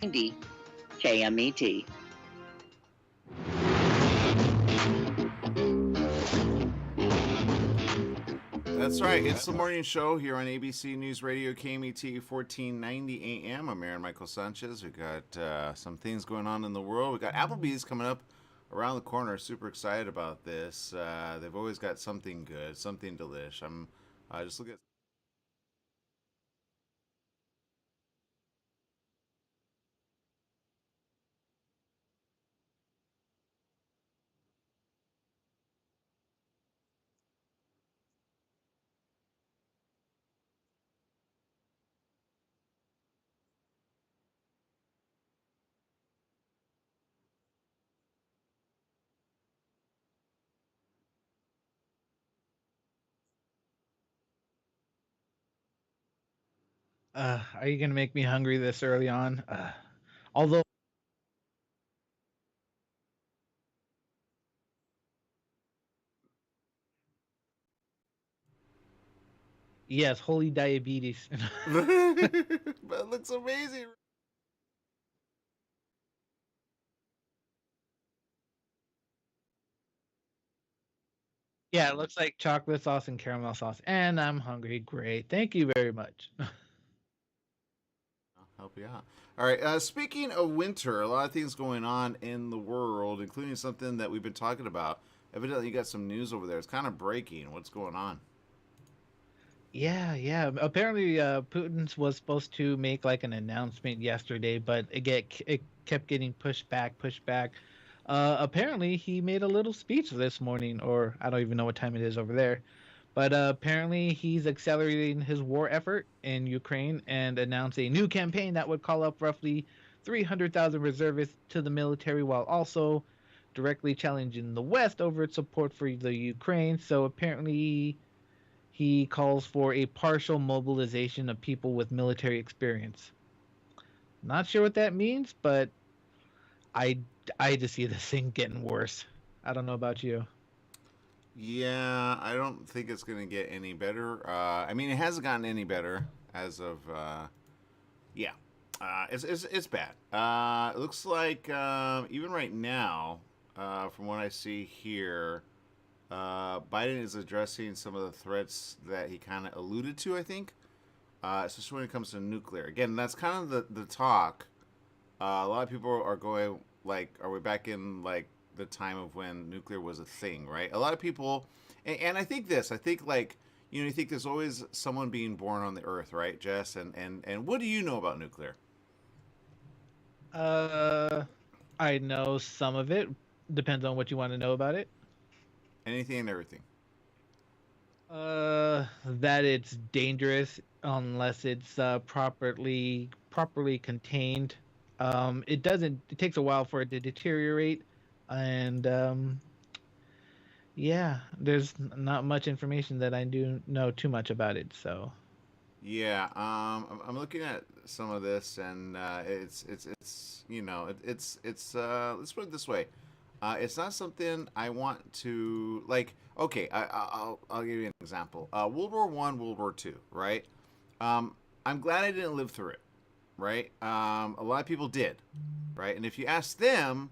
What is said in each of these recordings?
90 KMET. That's right. It's the morning show here on ABC News Radio KMET 1490 AM. I'm Aaron Michael Sanchez. We got some things going on in the world. We got Applebee's coming up around the corner. Super excited about this. They've always got something good, something delish. I'm just looking at. Are you gonna make me hungry this early on? Although, yes, holy diabetes. But it looks amazing. Yeah, it looks like chocolate sauce and caramel sauce, and I'm hungry. Great, thank you very much. I'll help you out. All right. Speaking of winter, a lot of things going on in the world, including something that we've been talking about. Evidently, you got some news over there. It's kind of breaking. What's going on? Yeah, yeah. Apparently, Putin's was supposed to make like an announcement yesterday, but it kept getting pushed back, pushed back. Apparently, he made a little speech this morning, or I don't even know what time it is over there. But apparently, he's accelerating his war effort in Ukraine and announced a new campaign that would call up roughly 300,000 reservists to the military while also directly challenging the West over its support for the Ukraine. So apparently, he calls for a partial mobilization of people with military experience. Not sure what that means, but I I just see this thing getting worse. I don't know about you. Yeah, I don't think it's going to get any better. I mean, it hasn't gotten any better as of yeah. It's bad. It looks like even right now, from what I see here, Biden is addressing some of the threats that he kind of alluded to. I think, especially when it comes to nuclear. Again, that's kind of the talk. A lot of people are going like, are we back in like the time of when nuclear was a thing, right? A lot of people, and I think this, I think like, you think there's always someone being born on the earth, right, Jess? And what do you know about nuclear? Uh, I know some of it. Depends on what you want to know about it. Anything and everything. That it's dangerous unless it's properly contained. It doesn't. It takes a while for it to deteriorate, and yeah, there's not much information that I do know too much about it. So Yeah, I'm looking at some of this, and it's let's put it this way, it's not something I want to like. Okay, I'll give you an example. World War One, World War Two, right? I'm glad I didn't live through it, right? A lot of people did, right? And if you ask them,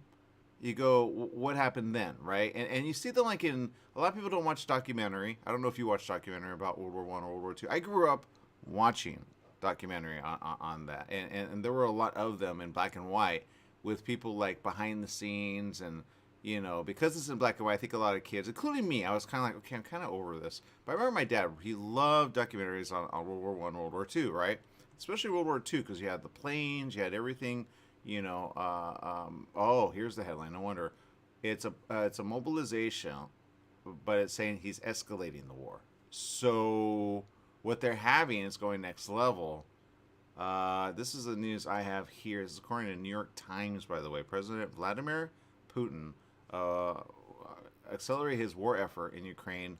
you go, what happened then, right? And you see them like in a lot of people don't watch documentary. I don't know if you watch documentary about World War One or World War Two. I grew up watching documentary on that, and there were a lot of them in black and white with people like behind the scenes and. Because it's in black and white, I think a lot of kids, including me, I was kind of like, okay, I'm kind of over this. But I remember my dad; he loved documentaries on World War One, World War Two, right? Especially World War Two, because you had the planes, you had everything. Oh, here's the headline. No wonder it's a mobilization, but it's saying he's escalating the war. So what they're having is going next level. This is the news I have here. This is according to New York Times, by the way. President Vladimir Putin uh, accelerate his war effort in Ukraine.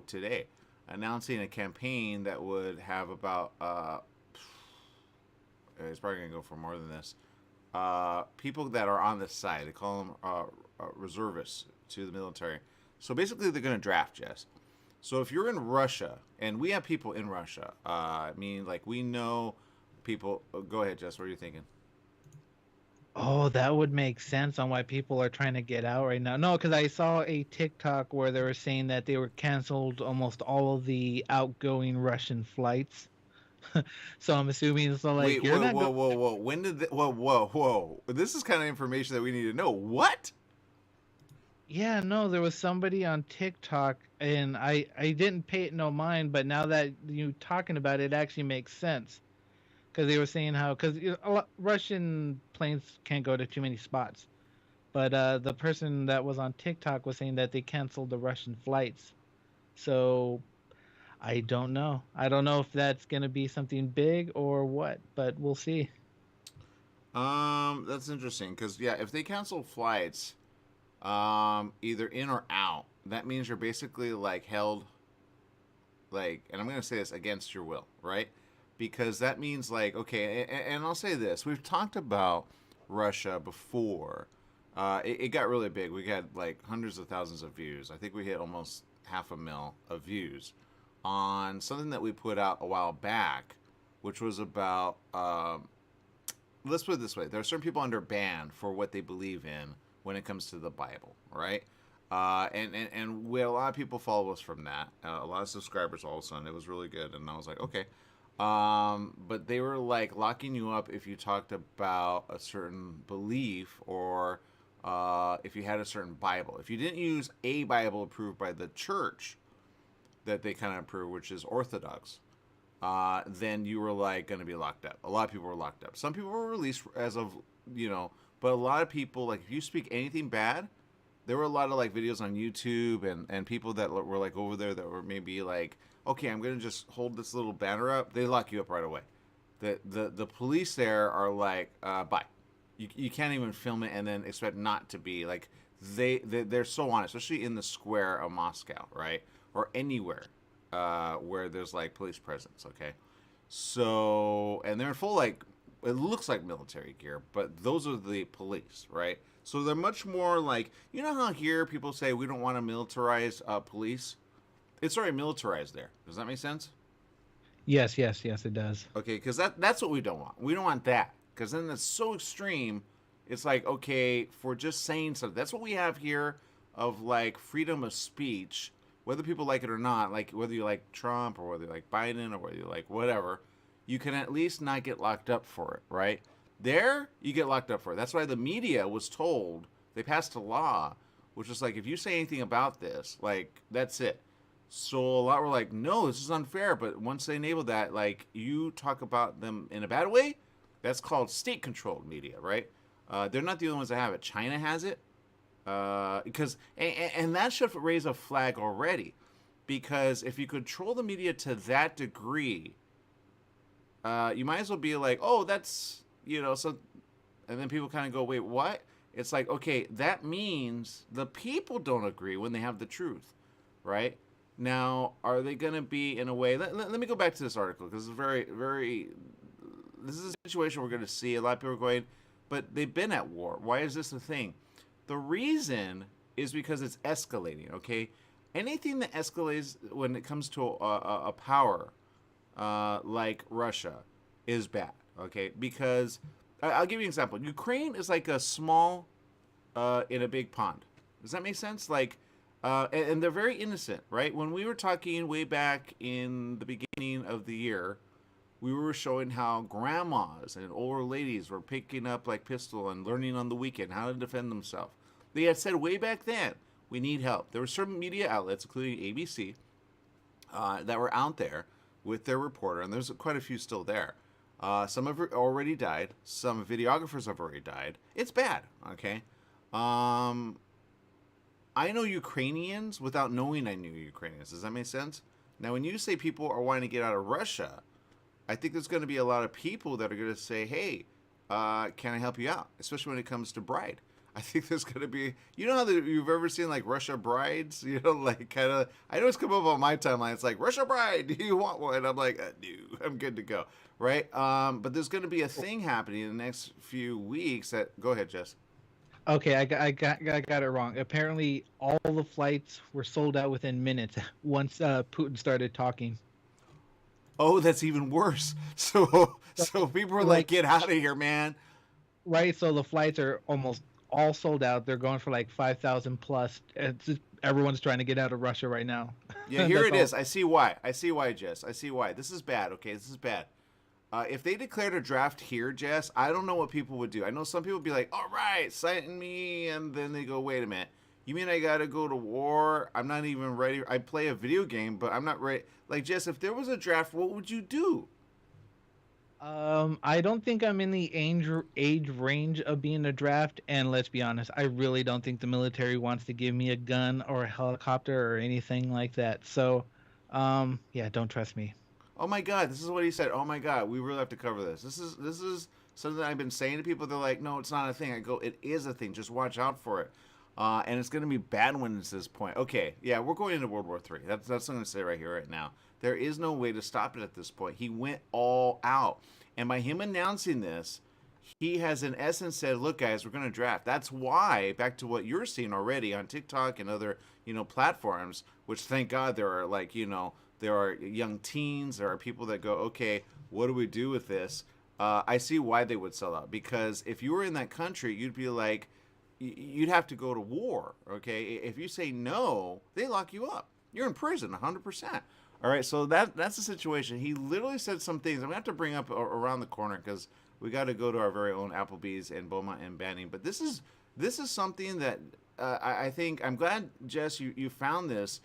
Today, announcing a campaign that would have about it's probably gonna go for more than this. People that are on this side, they call them reservists to the military. So basically, they're gonna draft Jess. So if you're in Russia, and we have people in Russia, I mean, like we know people. Go ahead, Jess. What are you thinking? Oh, that would make sense on why people are trying to get out right now. No, because I saw a TikTok where they were saying that they were canceled almost all of the outgoing Russian flights. So I'm assuming so like Wait, you're whoa, not whoa, go. whoa, whoa. When did whoa. This is kind of information that we need to know. What? Yeah, no, there was somebody on TikTok, and I didn't pay it no mind, but now that you talking about it, it actually makes sense because they were saying how because Russian planes can't go to too many spots, but the person that was on TikTok was saying that they canceled the Russian flights. So I don't know. I don't know if that's gonna be something big or what, but we'll see. That's interesting because yeah, if they cancel flights, either in or out, that means you're basically like held like, and I'm gonna say this against your will, right? Because that means like, okay, and I'll say this: we've talked about Russia before. It got really big. We got like hundreds of thousands of views. I think we hit almost half a mil of views on something that we put out a while back, which was about. Let's put it this way: there are certain people under ban for what they believe in when it comes to the Bible, right? And we had a lot of people follow us from that. A lot of subscribers all of a sudden. It was really good, and I was like, okay. But they were like locking you up if you talked about a certain belief or if you had a certain Bible. If you didn't use a Bible approved by the church that they kind of approve, which is Orthodox, then you were like going to be locked up. A lot of people were locked up. Some people were released as of, but a lot of people, like if you speak anything bad, there were a lot of like videos on YouTube and people that were like over there that were maybe like, okay, I'm gonna just hold this little banner up. They lock you up right away. The police there are like, bye. You can't even film it and then expect not to be like they're so honest, especially in the square of Moscow, right, or anywhere where there's like police presence. Okay, so and they're in full like it looks like military gear, but those are the police, right? So they're much more like, how here people say we don't want to militarize police. It's already militarized there. Does that make sense? Yes, yes, yes, it does. Okay, because that's what we don't want. We don't want that because then it's so extreme. It's like, okay, for just saying something. That's what we have here of like freedom of speech, whether people like it or not, like whether you like Trump or whether you like Biden or whether you like whatever, you can at least not get locked up for it, right? There, you get locked up for it. That's why the media was told, they passed a law, which is like, if you say anything about this, like, that's it. So a lot were like, no, this is unfair. But once they enabled that, like, you talk about them in a bad way, that's called state-controlled media, right? They're not the only ones that have it. China has it. And that should raise a flag already. Because if you control the media to that degree, you might as well be like, oh, that's... so, and then people kind of go, wait, what? It's like, okay, that means the people don't agree when they have the truth, right? Now, are they going to be in a way, let me go back to this article, because it's very, very, this is a situation we're going to see. A lot of people are going, but they've been at war. Why is this a thing? The reason is because it's escalating, okay? Anything that escalates when it comes to a power like Russia is bad. Okay, because I'll give you an example. Ukraine is like a small in a big pond. Does that make sense? Like, and they're very innocent, right? When we were talking way back in the beginning of the year, we were showing how grandmas and older ladies were picking up like pistol and learning on the weekend how to defend themselves. They had said way back then, we need help. There were certain media outlets, including ABC, that were out there with their reporter, and there's quite a few still there. Some have already died. Some videographers have already died. It's bad, okay? I know Ukrainians without knowing I knew Ukrainians. Does that make sense? Now, when you say people are wanting to get out of Russia, I think there's going to be a lot of people that are going to say, hey, can I help you out? Especially when it comes to bride. I think there's going to be, how you've ever seen like Russia brides, like kind of, I know it's come up on my timeline. It's like, Russia bride, do you want one? I'm like, no, I'm good to go. Right. But there's going to be a thing happening in the next few weeks that, go ahead, Jess. Okay, I got it wrong. Apparently, all the flights were sold out within minutes once Putin started talking. Oh, that's even worse. So people are like, Like, get out of here, man. right? So the flights are almost all sold out. They're going for like 5,000 plus. It's just, everyone's trying to get out of Russia right now. Yeah, here That's it all. is. I see why. I see why, Jess. I see why. This is bad. Okay, this is bad. If they declared a draft here, Jess, I don't know what people would do. I know some people would be like, all right, sign me. And then they go, wait a minute. You mean I got to go to war? I'm not even ready. I play a video game, but I'm not ready. Like, Jess, if there was a draft, what would you do? I don't think I'm in the age range of being a draft, and let's be honest, I really don't think the military wants to give me a gun or a helicopter or anything like that. So, yeah, don't trust me. Oh my God, this is what he said. Oh my God, we really have to cover this. This is something I've been saying to people. They're like, no, it's not a thing. I go, it is a thing. Just watch out for it. And it's going to be bad when it's this point. Okay, yeah, we're going into World War III. That's what I'm going to say right here, right now. There is no way to stop it at this point. He went all out. And by him announcing this, he has in essence said, look, guys, we're going to draft. That's why, back to what you're seeing already on TikTok and other, platforms, which thank God there are like, there are young teens, there are people that go, okay, what do we do with this? I see why they would sell out. Because if you were in that country, you'd be like, you'd have to go to war, okay? If you say no, they lock you up. You're in prison 100%. All right, so that's the situation. He literally said some things. I'm going to have to bring up around the corner because we got to go to our very own Applebee's and Beaumont and Banning. But this is something that I think, I'm glad, Jess, you found this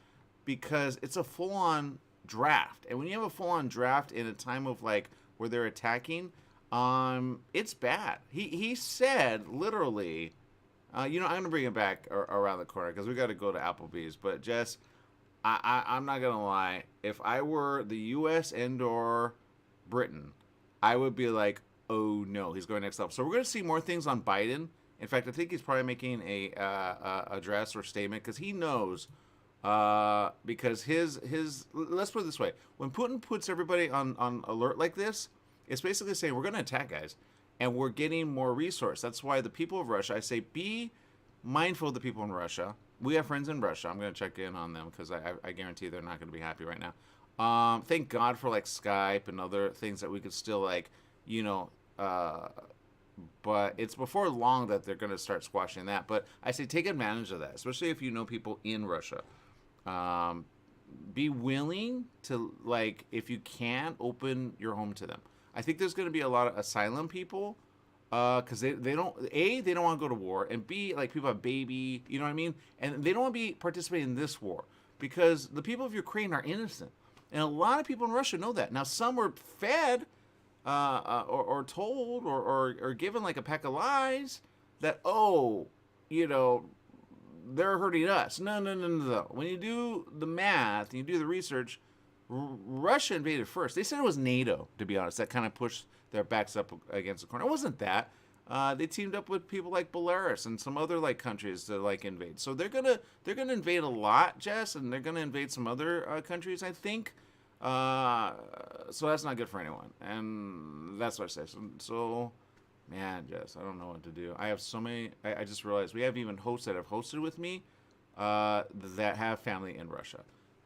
because it's a full-on draft. And when you have a full-on draft in a time of like where they're attacking, it's bad. He said literally, I'm going to bring it back around the corner because we got to go to Applebee's. But Jess, I'm not going to lie. If I were the U.S. and or Britain, I would be like, oh, no, he's going next level. So we're going to see more things on Biden. In fact, I think he's probably making a address or statement because he knows because his let's put it this way. When Putin puts everybody on alert like this, it's basically saying we're going to attack, guys, and we're getting more resource. That's why the people of Russia, I say, be mindful of the people in Russia. We have friends in Russia. I'm going to check in on them because I guarantee they're not going to be happy right now. Thank God for like Skype and other things that we could still like, but it's before long that they're going to start squashing that. But I say take advantage of that, especially if you know people in Russia. Be willing to, like, if you can, open your home to them. I think there's going to be a lot of asylum people because they don't, A, they don't want to go to war, and B, like, people have baby, you know what I mean? And they don't want to be participating in this war because the people of Ukraine are innocent. And a lot of people in Russia know that. Now, some were fed or told or given like a pack of lies that, they're hurting us. No. When you do the math, you do the research, Russia invaded first. They said it was NATO, to be honest, that kind of pushed their backs up against the corner. It wasn't that. They teamed up with people like Belarus and some other like countries to like invade. So they're gonna invade a lot, Jess, and they're gonna invade some other countries, I think. So that's not good for anyone, and that's what I say. So man, Jess, I don't know what to do. I have so many. I just realized we have even hosts that have hosted with me that have family in Russia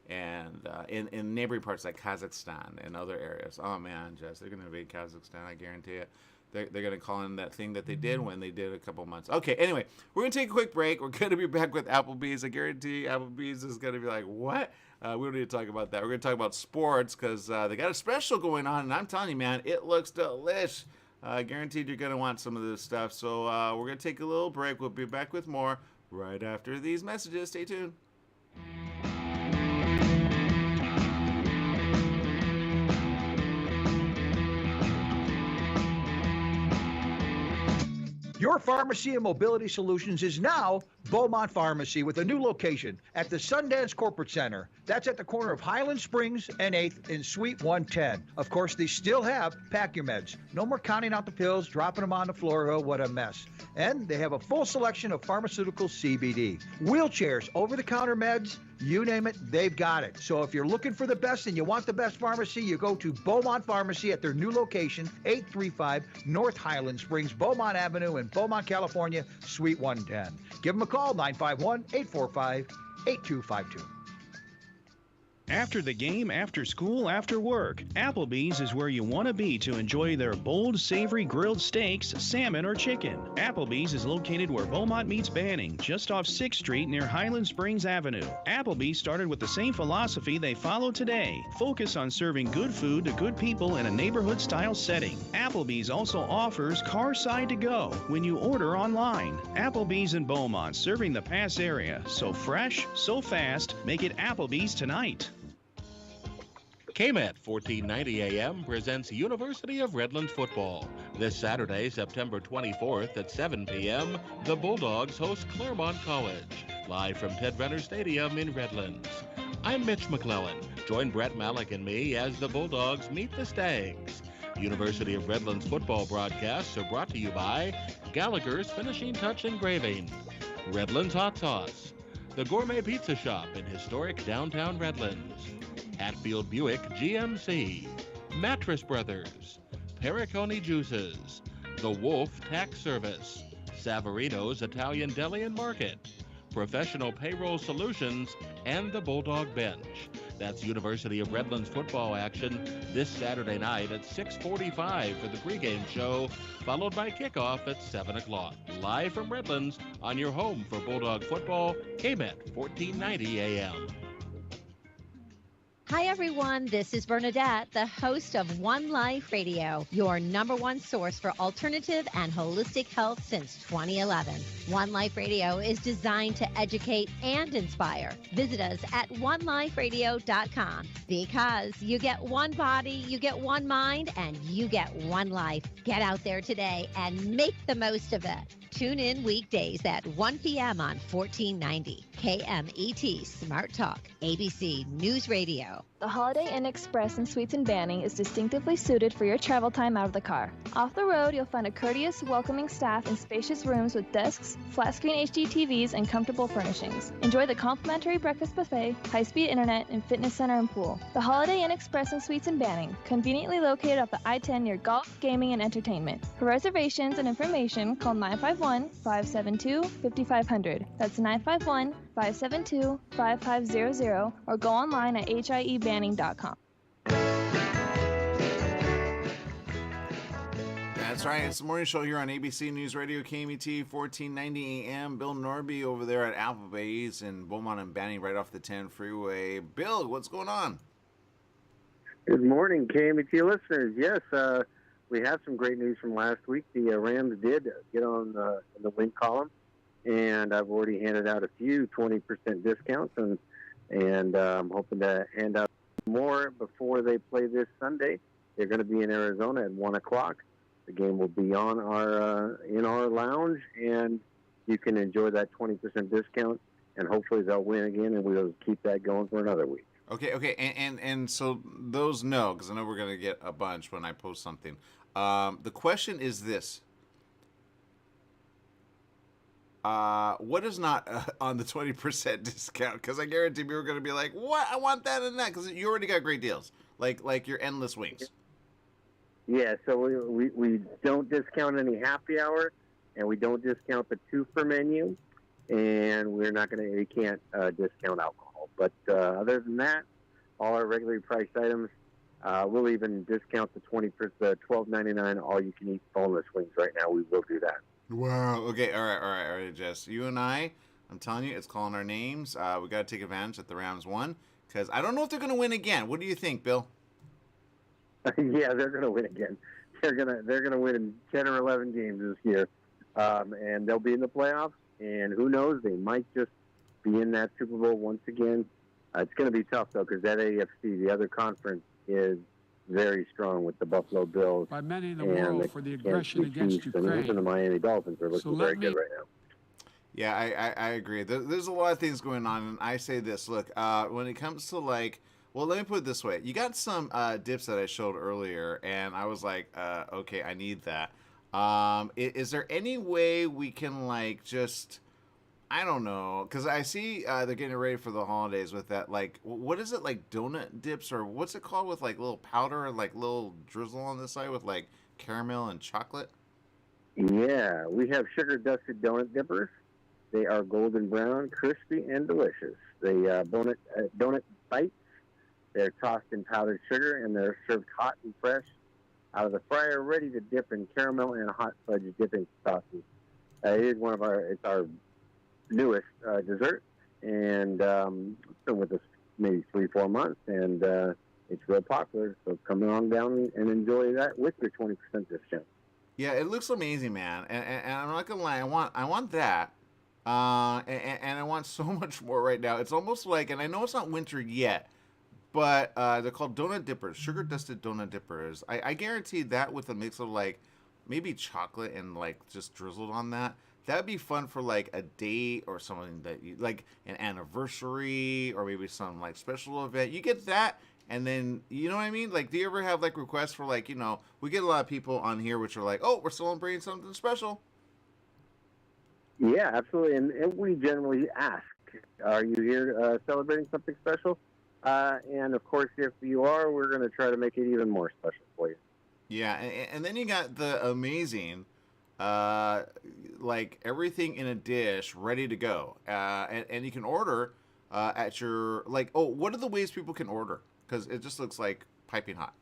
and in neighboring parts like Kazakhstan and other areas. Oh man, Jess, they're gonna invade Kazakhstan. I guarantee it. They're going to call in that thing that they did when they did a couple months. Okay, anyway, we're going to take a quick break. We're going to be back with Applebee's. I guarantee Applebee's is going to be like, what? We don't need to talk about that. We're going to talk about sports because they got a special going on. And I'm telling you, man, it looks delish. Guaranteed you're going to want some of this stuff. So we're going to take a little break. We'll be back with more right after these messages. Stay tuned. Your pharmacy and mobility solutions is now Beaumont Pharmacy with a new location at the Sundance Corporate Center. That's at the corner of Highland Springs and 8th in Suite 110. Of course, they still have Pack Your Meds. No more counting out the pills, dropping them on the floor. Oh, what a mess. And they have a full selection of pharmaceutical CBD. Wheelchairs, over-the-counter meds, you name it, they've got it. So if you're looking for the best and you want the best pharmacy, you go to Beaumont Pharmacy at their new location, 835 North Highland Springs, Beaumont Avenue in Beaumont, California, Suite 110. Give them a call, 951-845-8252. After the game, after school, after work, Applebee's is where you want to be to enjoy their bold, savory grilled steaks, salmon, or chicken. Applebee's is located where Beaumont meets Banning, just off 6th Street near Highland Springs Avenue. Applebee's started with the same philosophy they follow today. Focus on serving good food to good people in a neighborhood-style setting. Applebee's also offers car side to go when you order online. Applebee's in Beaumont, serving the Pass area. So fresh, so fast, make it Applebee's tonight. KMET 1490 AM presents University of Redlands football. This Saturday, September 24th at 7 p.m., the Bulldogs host Claremont College, live from Ted Renner Stadium in Redlands. I'm Mitch McClellan. Join Brett Malik and me as the Bulldogs meet the Stags. University of Redlands football broadcasts are brought to you by Gallagher's Finishing Touch Engraving, Redlands Hot Sauce, the Gourmet Pizza Shop in historic downtown Redlands, Hatfield Buick GMC, Mattress Brothers, Pericone Juices, The Wolf Tax Service, Savarino's Italian Deli and Market, Professional Payroll Solutions, and the Bulldog Bench. That's University of Redlands football action this Saturday night at 6:45 for the pregame show, followed by kickoff at 7 o'clock. Live from Redlands on your home for Bulldog football, KMET 1490 AM. Hi, everyone. This is Bernadette, the host of One Life Radio, your number one source for alternative and holistic health since 2011. One Life Radio is designed to educate and inspire. Visit us at oneliferadio.com because you get one body, you get one mind, and you get one life. Get out there today and make the most of it. Tune in weekdays at 1 p.m. on 1490 KMET Smart Talk, ABC News Radio. The Holiday Inn Express and Suites in Banning is distinctively suited for your travel time out of the car. Off the road, you'll find a courteous, welcoming staff in spacious rooms with desks, flat-screen HD TVs, and comfortable furnishings. Enjoy the complimentary breakfast buffet, high-speed internet, and fitness center and pool. The Holiday Inn Express and Suites in Banning, conveniently located off the I-10 near golf, gaming, and entertainment. For reservations and information, call 951-572-5500. That's 951-572-5500, or go online at hiebanning.com. That's right. It's the morning show here on ABC News Radio, KMET 1490 AM. Bill Norby over there at Applebee's in Beaumont and Banning, right off the 10 freeway. Bill, what's going on? Good morning, KMET listeners. Yes, we have some great news from last week. The Rams did get on the win column, and I've already handed out a few 20% discounts, and I'm hoping to hand out more before they play this Sunday. They're going to be in Arizona at 1 o'clock. The game will be on our in our lounge, and you can enjoy that 20% discount, and hopefully they'll win again, and we'll keep that going for another week. Okay, and so those know, because I know we're going to get a bunch when I post something. The question is this. What is not on the 20% discount? Because I guarantee people are going to be like, what? I want that and that, because you already got great deals, like your endless wings. Yeah, so we don't discount any happy hour, and we don't discount the two for menu, and we can't discount alcohol. But other than that, all our regularly priced items, we'll even discount the $12.99 all you can eat boneless wings right now. We will do that. Wow. Okay. All right, Jess. You and I'm telling you, it's calling our names. We got to take advantage that the Rams won, because I don't know if they're going to win again. What do you think, Bill? Yeah, they're going to win again. They're gonna win 10 or 11 games this year, and they'll be in the playoffs. And who knows? They might just be in that Super Bowl once again. It's going to be tough though, because that AFC, the other conference, is very strong with the Buffalo Bills. By many in the world for the aggression against Ukraine. And even the Miami Dolphins are looking very good right now. Yeah, I agree. There's a lot of things going on, and I say this. Look, when it comes to well, let me put it this way. You got some dips that I showed earlier, and I was like, okay, I need that. Is there any way we can just, I don't know, because I see they're getting ready for the holidays with that, what is it, donut dips, or what's it called with little powder and little drizzle on the side with caramel and chocolate? Yeah, we have sugar dusted donut dippers. They are golden brown, crispy, and delicious. They donut bites They're tossed in powdered sugar, and they're served hot and fresh out of the fryer, ready to dip in caramel and hot fudge dipping sauces. It is it's our newest dessert, and it's been with us maybe 3-4 months, and it's real popular. So come on down and enjoy that with your 20% discount. Yeah, it looks amazing, man, and I'm not gonna lie, I want that, and I want so much more right now. It's almost like, and I know it's not winter yet, but they're called donut dippers, sugar dusted donut dippers. I guarantee that with a mix of like maybe chocolate and like just drizzled on that. That'd be fun for like a date or something that you like, an anniversary or maybe some like special event. You get that, and then you know what I mean. Like, do you ever have like requests for like, we get a lot of people on here which are like, oh, we're celebrating something special. Yeah, absolutely, and we generally ask, are you here celebrating something special? And of course, if you are, we're going to try to make it even more special for you. Yeah, and then you got the amazing, like everything in a dish ready to go, and you can order at your what are the ways people can order? Because it just looks like piping hot.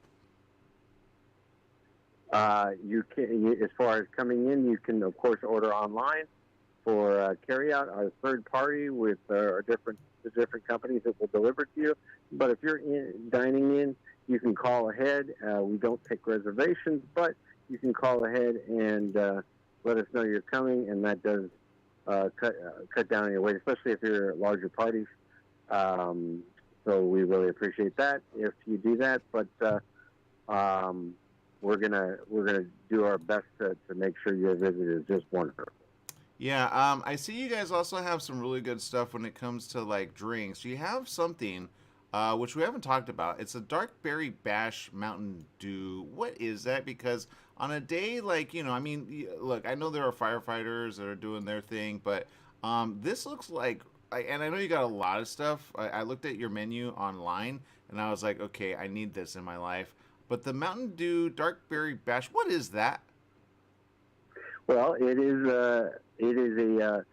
You can, as far as coming in, you can of course order online for carryout. Our third party with the different companies that will deliver to you. But if you're dining in, you can call ahead. We don't take reservations, but you can call ahead and let us know you're coming, and that does cut down on your wait, especially if you're at larger parties. So we really appreciate that if you do that. But we're gonna do our best to make sure your visit is just wonderful. Yeah, I see you guys also have some really good stuff when it comes to like drinks. You have something which we haven't talked about. It's a dark berry bash Mountain Dew. What is that? Because on a day like, look, I know there are firefighters that are doing their thing, but this looks like, and I know you got a lot of stuff. I looked at your menu online, and I was like, okay, I need this in my life. But the Mountain Dew dark berry bash, what is that? Well, it is a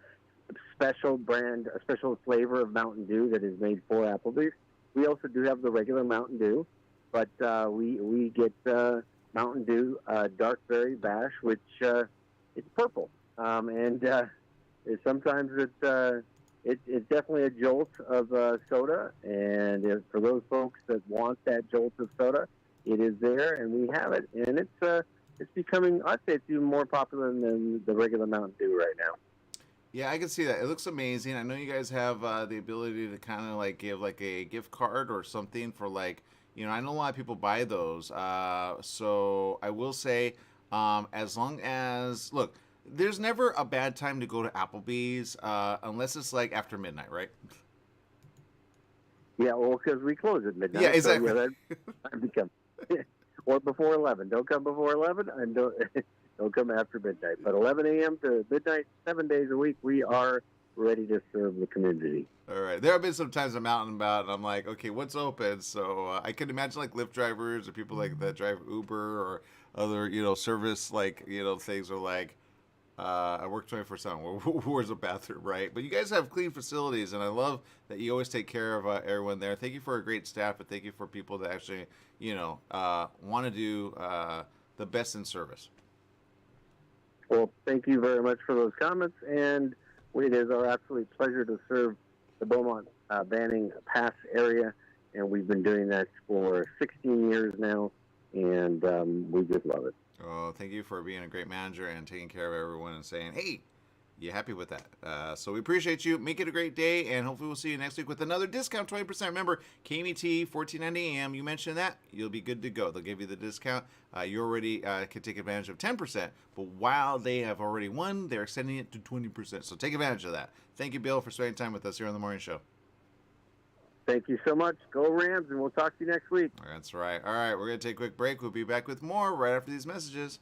special brand, a special flavor of Mountain Dew that is made for Applebee's. We also do have the regular Mountain Dew, but we get Mountain Dew dark berry bash, which it's purple, and sometimes it's definitely a jolt of soda. And for those folks that want that jolt of soda, it is there, and we have it, and it's becoming, I'd say it's even more popular than the regular Mountain Dew right now. Yeah, I can see that. It looks amazing. I know you guys have the ability to kind of like give like a gift card or something for like, I know a lot of people buy those. So I will say, as long as, look, there's never a bad time to go to Applebee's unless it's like after midnight, right? Yeah, well, because we close at midnight. Yeah, exactly. So, time to come. Or before 11. Don't come before 11, and don't come after midnight. But 11 a.m. to midnight, 7 days a week, we are ready to serve the community. All right. There have been some times I'm out and about, and I'm like, okay, what's open? So I can imagine like Lyft drivers or people like that drive Uber or other, service things are like, I work 24/7. Where's the bathroom, right? But you guys have clean facilities, and I love that you always take care of everyone there. Thank you for a great staff, but thank you for people that actually, want to do the best in service. Well, thank you very much for those comments, and it is our absolute pleasure to serve the Beaumont Banning Pass area, and we've been doing that for 16 years now, and we just love it. Oh, thank you for being a great manager and taking care of everyone and saying, hey, you happy with that? So we appreciate you. Make it a great day, and hopefully we'll see you next week with another discount, 20%. Remember, KMET, $14.90 a.m. You mentioned that, you'll be good to go. They'll give you the discount. You already can take advantage of 10%, but while they have already won, they're extending it to 20%. So take advantage of that. Thank you, Bill, for spending time with us here on The Morning Show. Thank you so much. Go Rams, and we'll talk to you next week. That's right. All right, we're going to take a quick break. We'll be back with more right after these messages.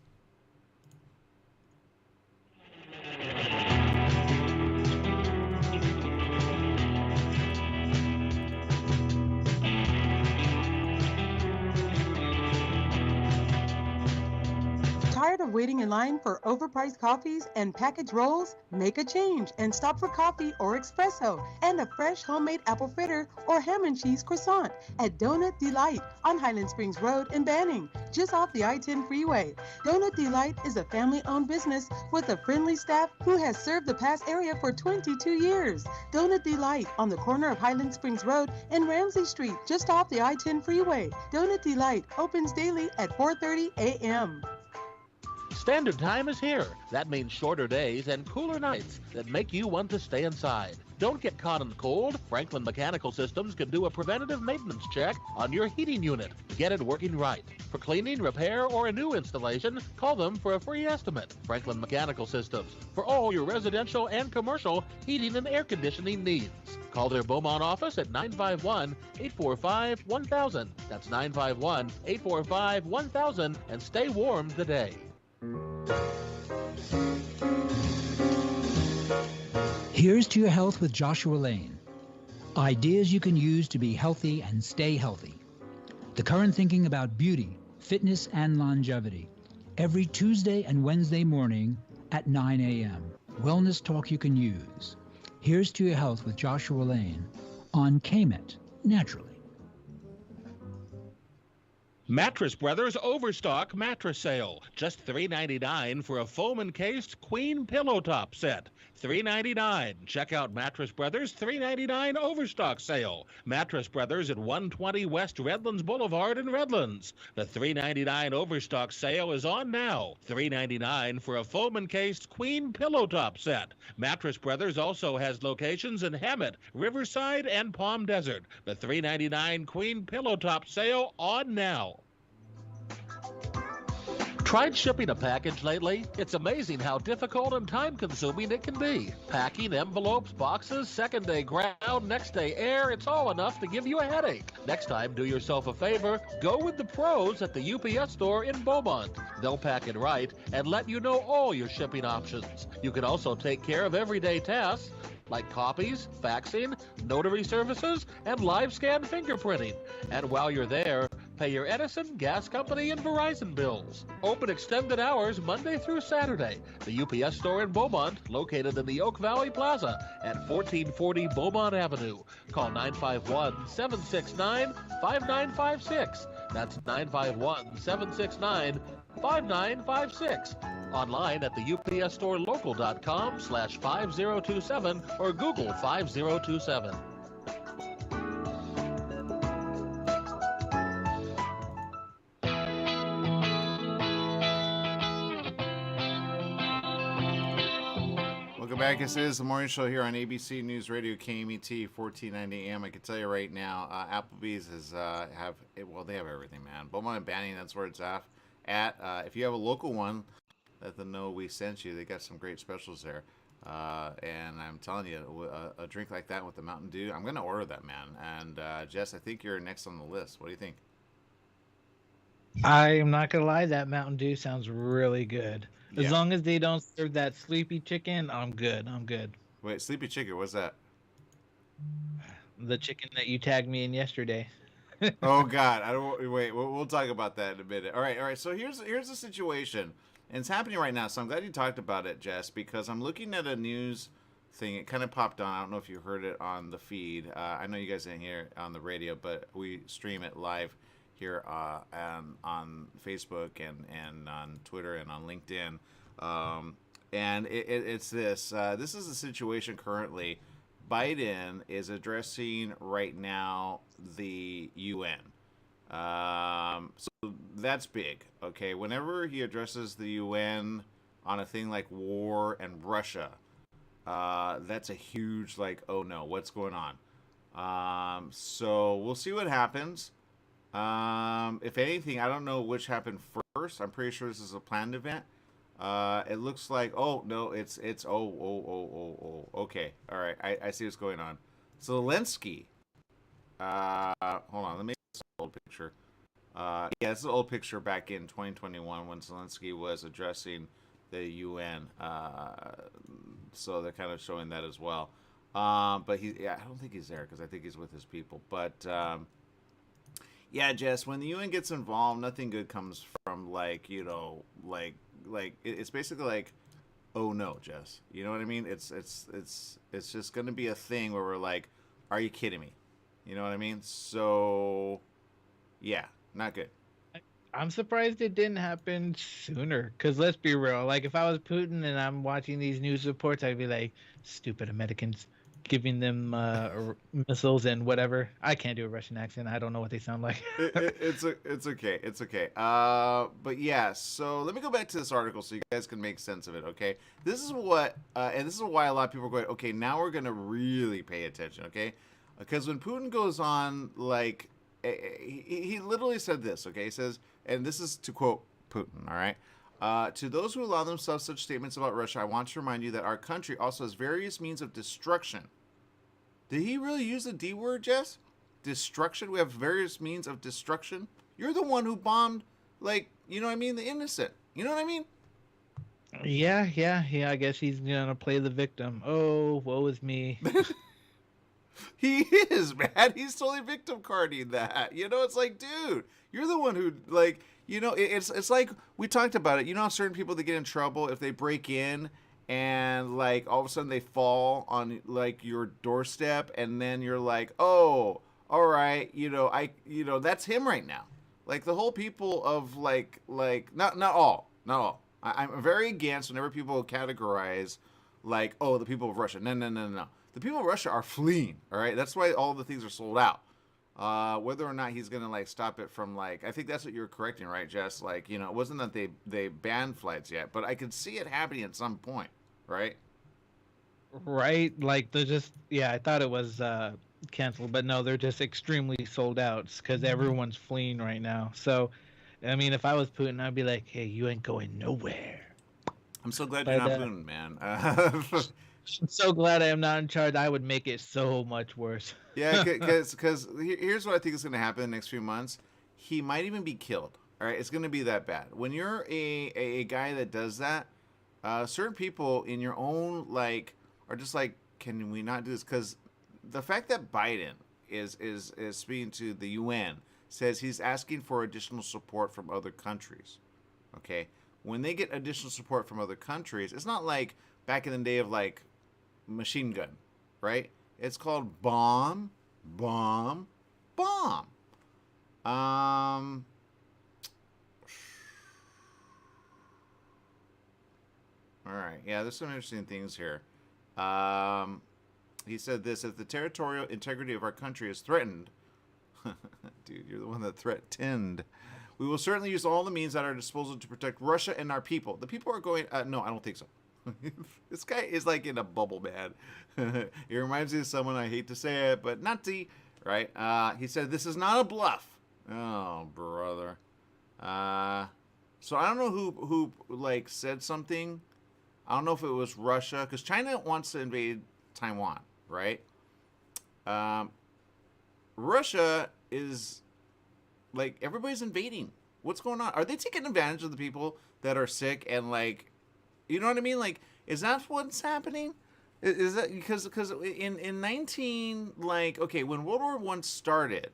Tired of waiting in line for overpriced coffees and packaged rolls? Make a change and stop for coffee or espresso and a fresh homemade apple fritter or ham and cheese croissant at Donut Delight on Highland Springs Road in Banning, just off the I-10 freeway. Donut Delight is a family-owned business with a friendly staff who has served the past area for 22 years. Donut Delight on the corner of Highland Springs Road and Ramsey Street, just off the I-10 freeway. Donut Delight opens daily at 4:30 a.m. Standard time is here. That means shorter days and cooler nights that make you want to stay inside. Don't get caught in the cold. Franklin Mechanical Systems can do a preventative maintenance check on your heating unit to get it working right. For cleaning, repair, or a new installation, call them for a free estimate. Franklin Mechanical Systems, for all your residential and commercial heating and air conditioning needs. Call their Beaumont office at 951-845-1000. That's 951-845-1000, and stay warm today. Here's to your health with Joshua Lane. Ideas you can use to be healthy and stay healthy. The current thinking about beauty, fitness, and longevity. Every Tuesday and Wednesday morning at 9 a.m. Wellness talk you can use. Here's to your health with Joshua Lane on KMET, naturally. Mattress Brothers Overstock Mattress Sale. Just $3.99 for a foam encased queen pillow top set. $3.99. Check out Mattress Brothers $3.99 Overstock Sale. Mattress Brothers at 120 West Redlands Boulevard in Redlands. The $3.99 Overstock Sale is on now. $3.99 for a foam encased queen pillow top set. Mattress Brothers also has locations in Hemet, Riverside, and Palm Desert. The $3.99 queen pillow top sale on now. Tried shipping a package lately? It's amazing how difficult and time-consuming it can be. Packing envelopes, boxes, second-day ground, next-day air, it's all enough to give you a headache. Next time, do yourself a favor. Go with the pros at the UPS store in Beaumont. They'll pack it right and let you know all your shipping options. You can also take care of everyday tasks like copies, faxing, notary services, and live scan fingerprinting. And while you're there, pay your Edison, gas company, and Verizon bills. Open extended hours Monday through Saturday. The UPS store in Beaumont, located in the Oak Valley Plaza at 1440 Beaumont Avenue. Call 951-769-5956. That's 951-769-5956. Online at the upsstorelocal.com/5027 or Google 5027. Welcome back. This is the morning show here on ABC News Radio KMET 1490 AM. I can tell you right now, Applebee's is they have everything, man. Beaumont and Banning, that's where it's at. If you have a local one, let them know we sent you. They got some great specials there. And I'm telling you, a drink like that with the Mountain Dew, I'm going to order that, man. And Jess, I think you're next on the list. What do you think? I am not going to lie, that Mountain Dew sounds really good. As long as they don't serve that sleepy chicken, I'm good. Wait, sleepy chicken, what's that? The chicken that you tagged me in yesterday. Oh, God. We'll talk about that in a minute. All right. So here's the situation. And it's happening right now, so I'm glad you talked about it, Jess, because I'm looking at a news thing. It kind of popped on. I don't know if you heard it on the feed. I know you guys didn't hear it on the radio, but we stream it live here on Facebook and on Twitter and on LinkedIn. And it's this. This is the situation currently. Biden is addressing right now the UN. So that's big, okay? Whenever he addresses the UN on a thing like war and Russia, that's a huge, oh no, what's going on? So we'll see what happens. If anything, I don't know which happened first. I'm pretty sure this is a planned event. It looks like, okay. All right. I see what's going on. Zelensky, hold on, let me old picture. This is an old picture back in 2021 when Zelensky was addressing the UN. So they're kind of showing that as well. But I don't think he's there because I think he's with his people. But Jess, when the UN gets involved, nothing good comes from it's basically like, oh no, Jess. You know what I mean? It's just gonna be a thing where we're like, are you kidding me? You know what I mean? So, yeah, not good. I'm surprised it didn't happen sooner. Because let's be real. Like, if I was Putin and I'm watching these news reports, I'd be like, stupid Americans giving them missiles and whatever. I can't do a Russian accent. I don't know what they sound like. It's okay. It's okay. But yeah, so let me go back to this article so you guys can make sense of it, okay? This is what, and this is why a lot of people are going, okay, now we're going to really pay attention, okay? Because when Putin goes on, like, he literally said this, okay? He says, and this is to quote Putin, all right? To those who allow themselves such statements about Russia, I want to remind you that our country also has various means of destruction. Did he really use the D word, Jess? Destruction? We have various means of destruction? You're the one who bombed, like, you know what I mean? The innocent. You know what I mean? Yeah. I guess he's going to play the victim. Oh, woe is me. He is, man. He's totally victim carding that. You know, it's like, dude, you're the one who, like, you know, it's like we talked about it. You know how certain people that get in trouble if they break in and, like, all of a sudden they fall on, like, your doorstep and then you're like, oh, all right, you know, that's him right now. Like, the whole people of, like, not all. I'm very against whenever people categorize, like, oh, the people of Russia. No. The people of Russia are fleeing, all right? That's why all the things are sold out. Whether or not he's going to, like, stop it from, like, I think that's what you're correcting, right, Jess? Like, you know, it wasn't that they banned flights yet, but I could see it happening at some point, right? Right? Like, they're just, yeah, I thought it was canceled, but no, they're just extremely sold out because everyone's fleeing right now. So, I mean, if I was Putin, I'd be like, hey, you ain't going nowhere. I'm so glad you're not Putin, man. I'm so glad I am not in charge. I would make it so much worse. Yeah, because here's what I think is going to happen in the next few months. He might even be killed. All right, it's going to be that bad. When you're a guy that does that, certain people in your own, like, are just like, can we not do this? Because the fact that Biden is speaking to the UN says he's asking for additional support from other countries. Okay, when they get additional support from other countries, it's not like back in the day of, like, machine gun, right? It's called bomb. All right, yeah, there's some interesting things here. He said this: if the territorial integrity of our country is threatened, dude, you're the one that threatened. We will certainly use all the means at our disposal to protect Russia and our people. The people are going, no, I don't think so. This guy is like in a bubble, man. He reminds me of someone, I hate to say it, but Nazi, right? He said, this is not a bluff. Oh, brother. So I don't know who like said something. I don't know if it was Russia, because China wants to invade Taiwan, right? Russia is like, everybody's invading. What's going on? Are they taking advantage of the people that are sick and, like, you know what I mean? Like, is that what's happening? Is that because in 19, like, okay, when World War I started,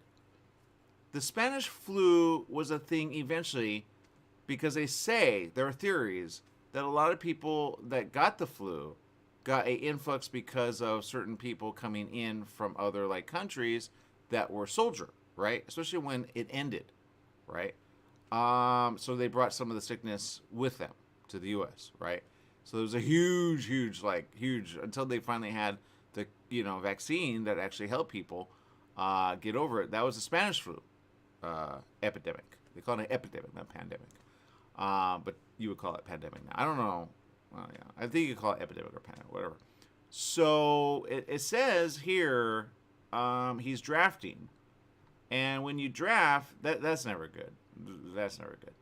the Spanish flu was a thing eventually because they say, there are theories, that a lot of people that got the flu got an influx because of certain people coming in from other, like, countries that were soldier, right? Especially when it ended, right? So they brought some of the sickness with them to the U.S., right? So there was a huge, until they finally had the, you know, vaccine that actually helped people get over it. That was the Spanish flu epidemic. They call it an epidemic, not pandemic. But you would call it pandemic now. I don't know. Well, yeah, I think you could call it epidemic or pandemic, whatever. So it says here he's drafting. And when you draft, that's never good. That's never good.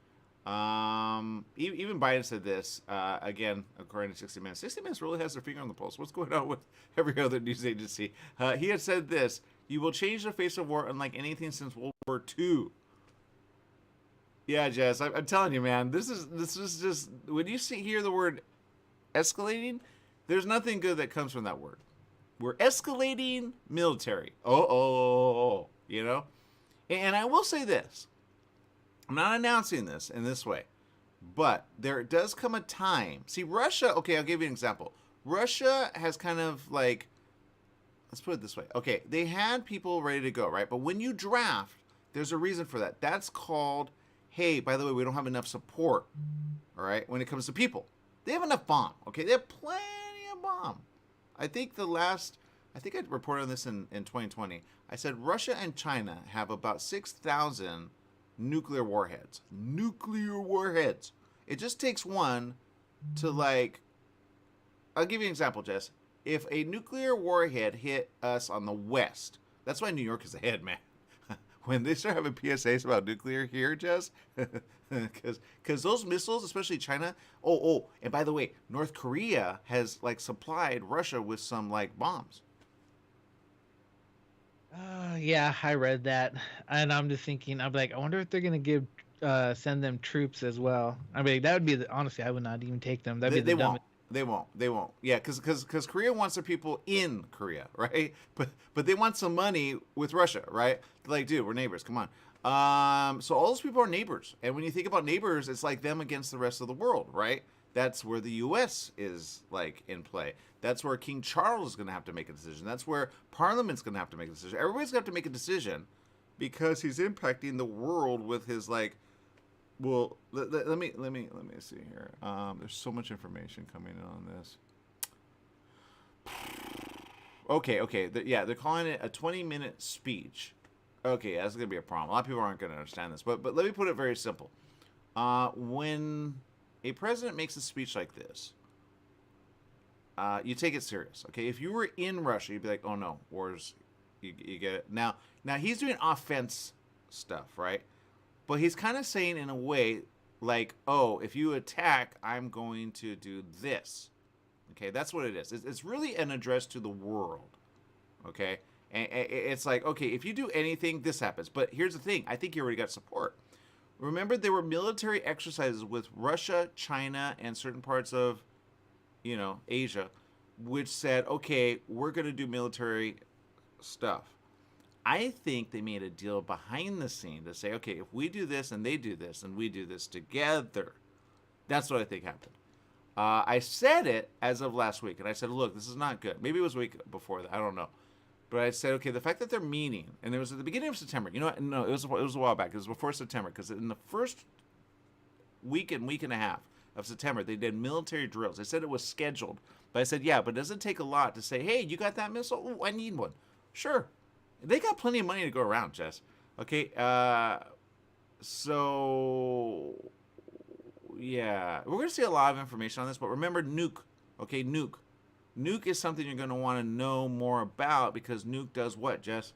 Even Biden said this, again, according to 60 Minutes. 60 Minutes really has their finger on the pulse. What's going on with every other news agency? He had said this: you will change the face of war unlike anything since World War II. Yeah, Jess, I'm telling you, man, this is just, when you hear the word escalating, there's nothing good that comes from that word. We're escalating military. You know? And I will say this. I'm not announcing this in this way. But there does come a time. See, Russia, okay, I'll give you an example. Russia has kind of like, let's put it this way. Okay, they had people ready to go, right? But when you draft, there's a reason for that. That's called, hey, by the way, we don't have enough support, all right, when it comes to people. They have enough bomb, okay? They have plenty of bomb. I think I reported on this in 2020. I said Russia and China have about 6,000 nuclear warheads. Nuclear warheads. It just takes one to like, I'll give you an example, Jess. If a nuclear warhead hit us on the west, that's why New York is ahead, man. When they start having PSAs about nuclear here, Jess, because those missiles, especially China. And by the way, North Korea has like supplied Russia with some like bombs. Yeah, I read that, and I'm just thinking, I'm like, I wonder if they're gonna send them troops as well. I mean, that would be honestly, I would not even take them. That'd be the dumbest. They won't. Yeah, because Korea wants their people in Korea, right? But they want some money with Russia, right? Like, dude, we're neighbors. Come on. So all those people are neighbors, and when you think about neighbors, it's like them against the rest of the world, right? That's where the U.S. is like in play. That's where King Charles is going to have to make a decision. That's where Parliament's going to have to make a decision. Everybody's going to have to make a decision because he's impacting the world with his like. Well, let me see here. There's so much information coming in on this. Okay. They're calling it a 20-minute speech. Okay, that's going to be a problem. A lot of people aren't going to understand this, but let me put it very simple. When a president makes a speech like this, you take it serious. Okay, if you were in Russia, you'd be like, "Oh no, wars." You get it. Now he's doing offense stuff, right? But he's kind of saying in a way like, oh, if you attack, I'm going to do this. Okay, that's what it is. It's really an address to the world. Okay, and it's like, okay, if you do anything, this happens. But here's the thing. I think you already got support. Remember, there were military exercises with Russia, China, and certain parts of, Asia, which said, okay, we're going to do military stuff. I think they made a deal behind the scene to say, okay, if we do this and they do this and we do this together, that's what I think happened. I said it as of last week, and I said, look, this is not good. Maybe it was a week before that. I don't know. But I said, okay, the fact that they're meeting, and it was at the beginning of September. You know what? No, it was a while back. It was before September, because in the first week and a half of September, they did military drills. They said it was scheduled. But I said, yeah, but it doesn't take a lot to say, hey, you got that missile? Ooh, I need one. Sure. They got plenty of money to go around, Jess. Okay, so, yeah. We're going to see a lot of information on this, but remember nuke. Okay, nuke. Nuke is something you're going to want to know more about because nuke does what, Jess?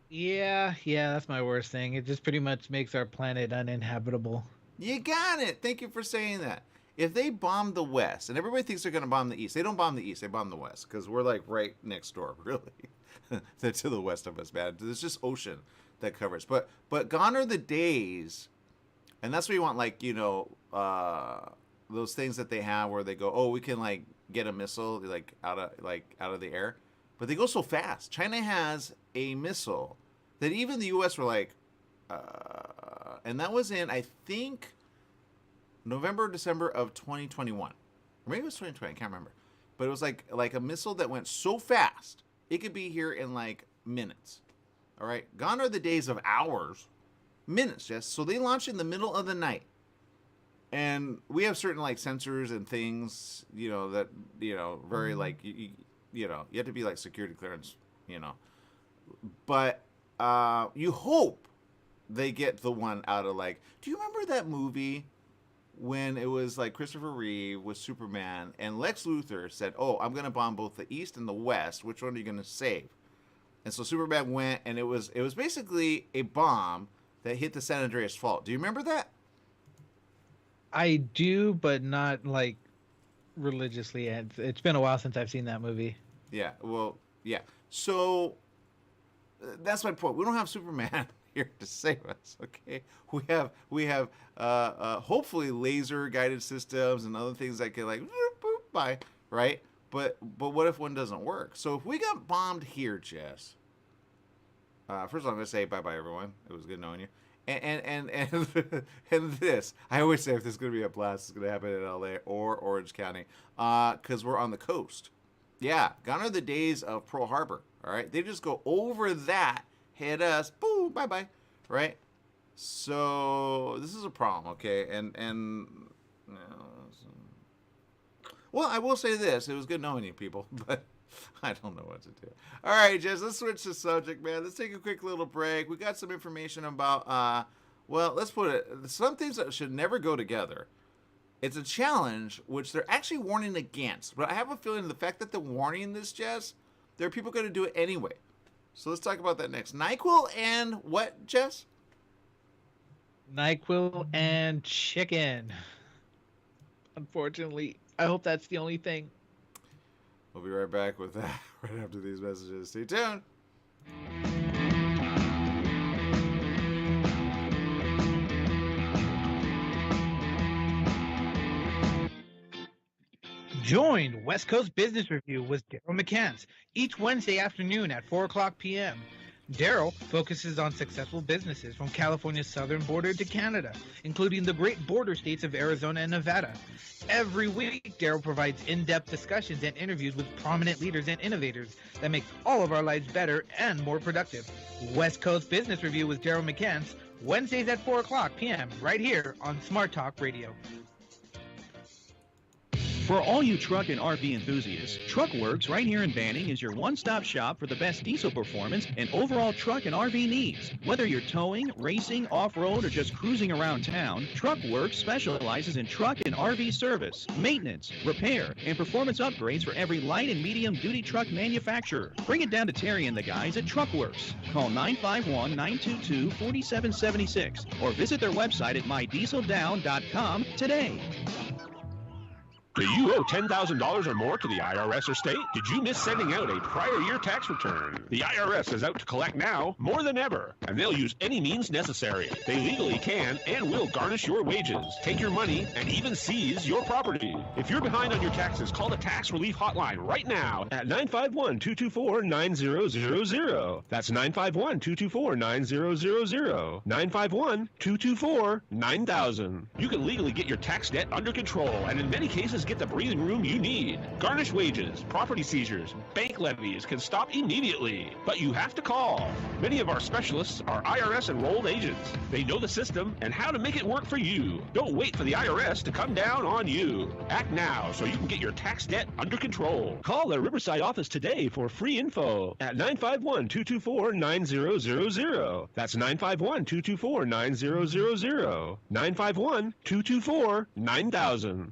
Yeah, that's my worst thing. It just pretty much makes our planet uninhabitable. You got it. Thank you for saying that. If they bomb the West, and everybody thinks they're going to bomb the East, they don't bomb the East, they bomb the West, because we're like right next door, really. They're to the west of us, man. There's just ocean that covers. But gone are the days, and that's what you want, like, those things that they have where they go, oh, we can like get a missile like out of the air, but they go so fast. China has a missile that even the U.S. were like, and that was in, I think, November or December of 2021, or maybe it was 2020. I can't remember, but it was like a missile that went so fast it could be here in like minutes. All right, gone are the days of hours, minutes. Just so they launch in the middle of the night, and we have certain like sensors and things, that very like you have to be like security clearance, but you hope they get the one out of like. Do you remember that movie when it was like Christopher Reeve with Superman and Lex Luthor said, oh, I'm going to bomb both the East and the West. Which one are you going to save? And so Superman went, and it was basically a bomb that hit the San Andreas Fault. Do you remember that? I do, but not like religiously. It's been a while since I've seen that movie. Yeah, well, yeah. So that's my point. We don't have Superman here to save us, okay? We have hopefully laser guided systems and other things that can like boop, boop, bye, right? But what if one doesn't work? So if we got bombed here, Jess, first of all, I'm gonna say bye everyone. It was good knowing you. And this, I always say if there's going to be a blast, it's going to happen in LA or Orange County, because we're on the coast. Yeah, gone are the days of Pearl Harbor. All right, they just go over that, hit us, boom, bye bye, right? So this is a problem, okay? Well, I will say this: it was good knowing you people, but I don't know what to do. All right, Jess, let's switch the subject, man. Let's take a quick little break. We got some information about, well, let's put it, some things that should never go together. It's a challenge which they're actually warning against, but I have a feeling the fact that they're warning this, Jess, there are people going to do it anyway. So let's talk about that next. NyQuil and what, Jess? NyQuil and chicken. Unfortunately, I hope that's the only thing. We'll be right back with that right after these messages. Stay tuned. Join West Coast Business Review with Daryl McCants each Wednesday afternoon at 4 o'clock p.m. Daryl focuses on successful businesses from California's southern border to Canada, including the great border states of Arizona and Nevada. Every week, Daryl provides in-depth discussions and interviews with prominent leaders and innovators that make all of our lives better and more productive. West Coast Business Review with Daryl McCants, Wednesdays at 4 o'clock p.m. right here on Smart Talk Radio. For all you truck and RV enthusiasts, TruckWorks right here in Banning is your one-stop shop for the best diesel performance and overall truck and RV needs. Whether you're towing, racing, off-road, or just cruising around town, TruckWorks specializes in truck and RV service, maintenance, repair, and performance upgrades for every light and medium-duty truck manufacturer. Bring it down to Terry and the guys at TruckWorks. Call 951-922-4776 or visit their website at mydieseldown.com today. Do you owe $10,000 or more to the IRS or state? Did you miss sending out a prior year tax return? The IRS is out to collect now more than ever, and they'll use any means necessary. They legally can and will garnish your wages, take your money, and even seize your property. If you're behind on your taxes, call the Tax Relief Hotline right now at 951-224-9000. That's 951-224-9000. 951-224-9000. You can legally get your tax debt under control, and in many cases, get the breathing room you need. Garnish wages, property seizures, bank levies can stop immediately, but you have to call. Many of our specialists are IRS enrolled agents. They know the system and how to make it work for you. Don't wait for the IRS to come down on you. Act now so you can get your tax debt under control. Call their Riverside office today for free info at 951-224-9000. That's 951-224-9000. 951-224-9000.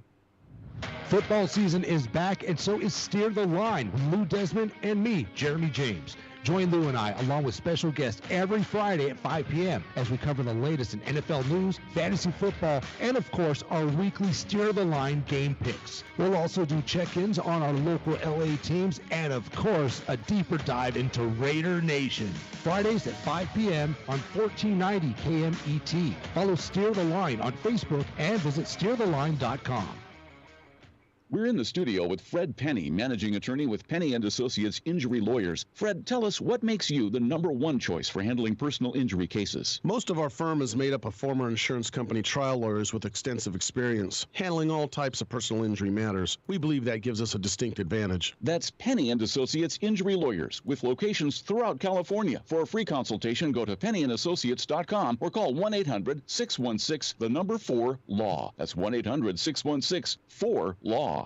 Football season is back, and so is Steer the Line with Lou Desmond and me, Jeremy James. Join Lou and I, along with special guests, every Friday at 5 p.m. as we cover the latest in NFL news, fantasy football, and, of course, our weekly Steer the Line game picks. We'll also do check-ins on our local LA teams and, of course, a deeper dive into Raider Nation. Fridays at 5 p.m. on 1490 KMET. Follow Steer the Line on Facebook and visit steertheline.com. We're in the studio with Fred Penny, managing attorney with Penny & Associates Injury Lawyers. Fred, tell us what makes you the #1 choice for handling personal injury cases. Most of our firm is made up of former insurance company trial lawyers with extensive experience, handling all types of personal injury matters. We believe that gives us a distinct advantage. That's Penny & Associates Injury Lawyers, with locations throughout California. For a free consultation, go to pennyandassociates.com or call 1-800-616-4-LAW. That's 1-800-616-4-LAW.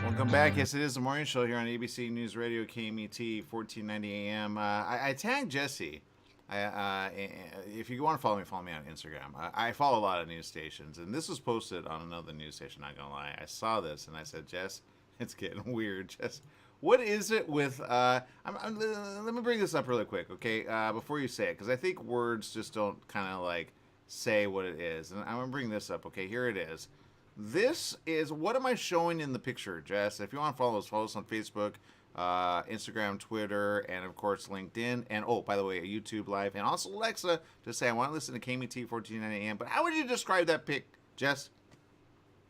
Welcome back. Yes, it is the morning show here on ABC News Radio, KMET, 1490 AM. I tagged Jesse. If you want to follow me on Instagram. I follow a lot of news stations, and this was posted on another news station, not going to lie. I saw this, and I said, Jess, it's getting weird. Jess, what is it with... let me bring this up really quick, okay, before you say it, because I think words just don't kind of, like, say what it is. And I'm going to bring this up, okay? Here it is. This is, what am I showing in the picture, Jess? If you want to follow us on Facebook, Instagram, Twitter, and of course LinkedIn, and oh, by the way, YouTube Live, and also Alexa to say I want to listen to KMET 1490 AM. But how would you describe that pic, Jess?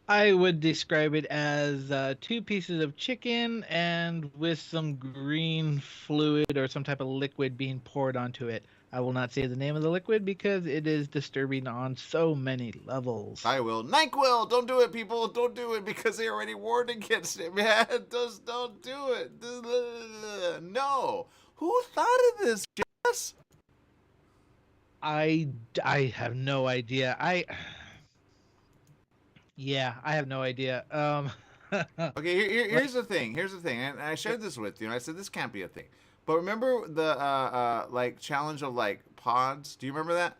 I would describe it as two pieces of chicken and with some green fluid or some type of liquid being poured onto it. I will not say the name of the liquid because it is disturbing on so many levels. I will. NyQuil! Don't do it, people! Don't do it because they already warned against it, man! Just don't do it! No! Who thought of this, Jess? I have no idea. Yeah, I have no idea. Okay, here's the thing. Here's the thing, and I shared this with you. And I said this can't be a thing. But remember the like challenge of like pods? Do you remember that?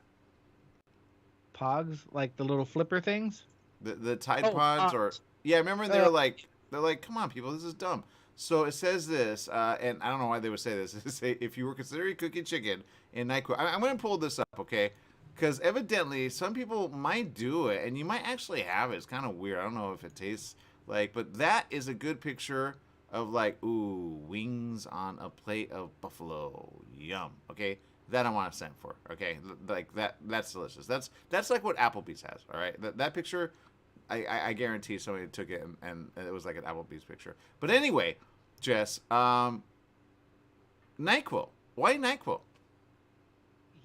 Pogs, like the little flipper things. The Tide Pods, or yeah, remember they're like, come on, people, this is dumb. So it says this, and I don't know why they would say this. It say if you were considering cooking chicken in NyQuil, I'm going to pull this up, okay? Because evidently some people might do it, and you might actually have it. It's kind of weird. I don't know if it tastes like, but that is a good picture of like, ooh, wings on a plate of buffalo. Yum. Okay, that I want to send for. Okay, like that's delicious. That's like what Applebee's has. All right, that picture. I guarantee somebody took it and it was like an Applebee's picture. But anyway, Jess, NyQuil. Why NyQuil?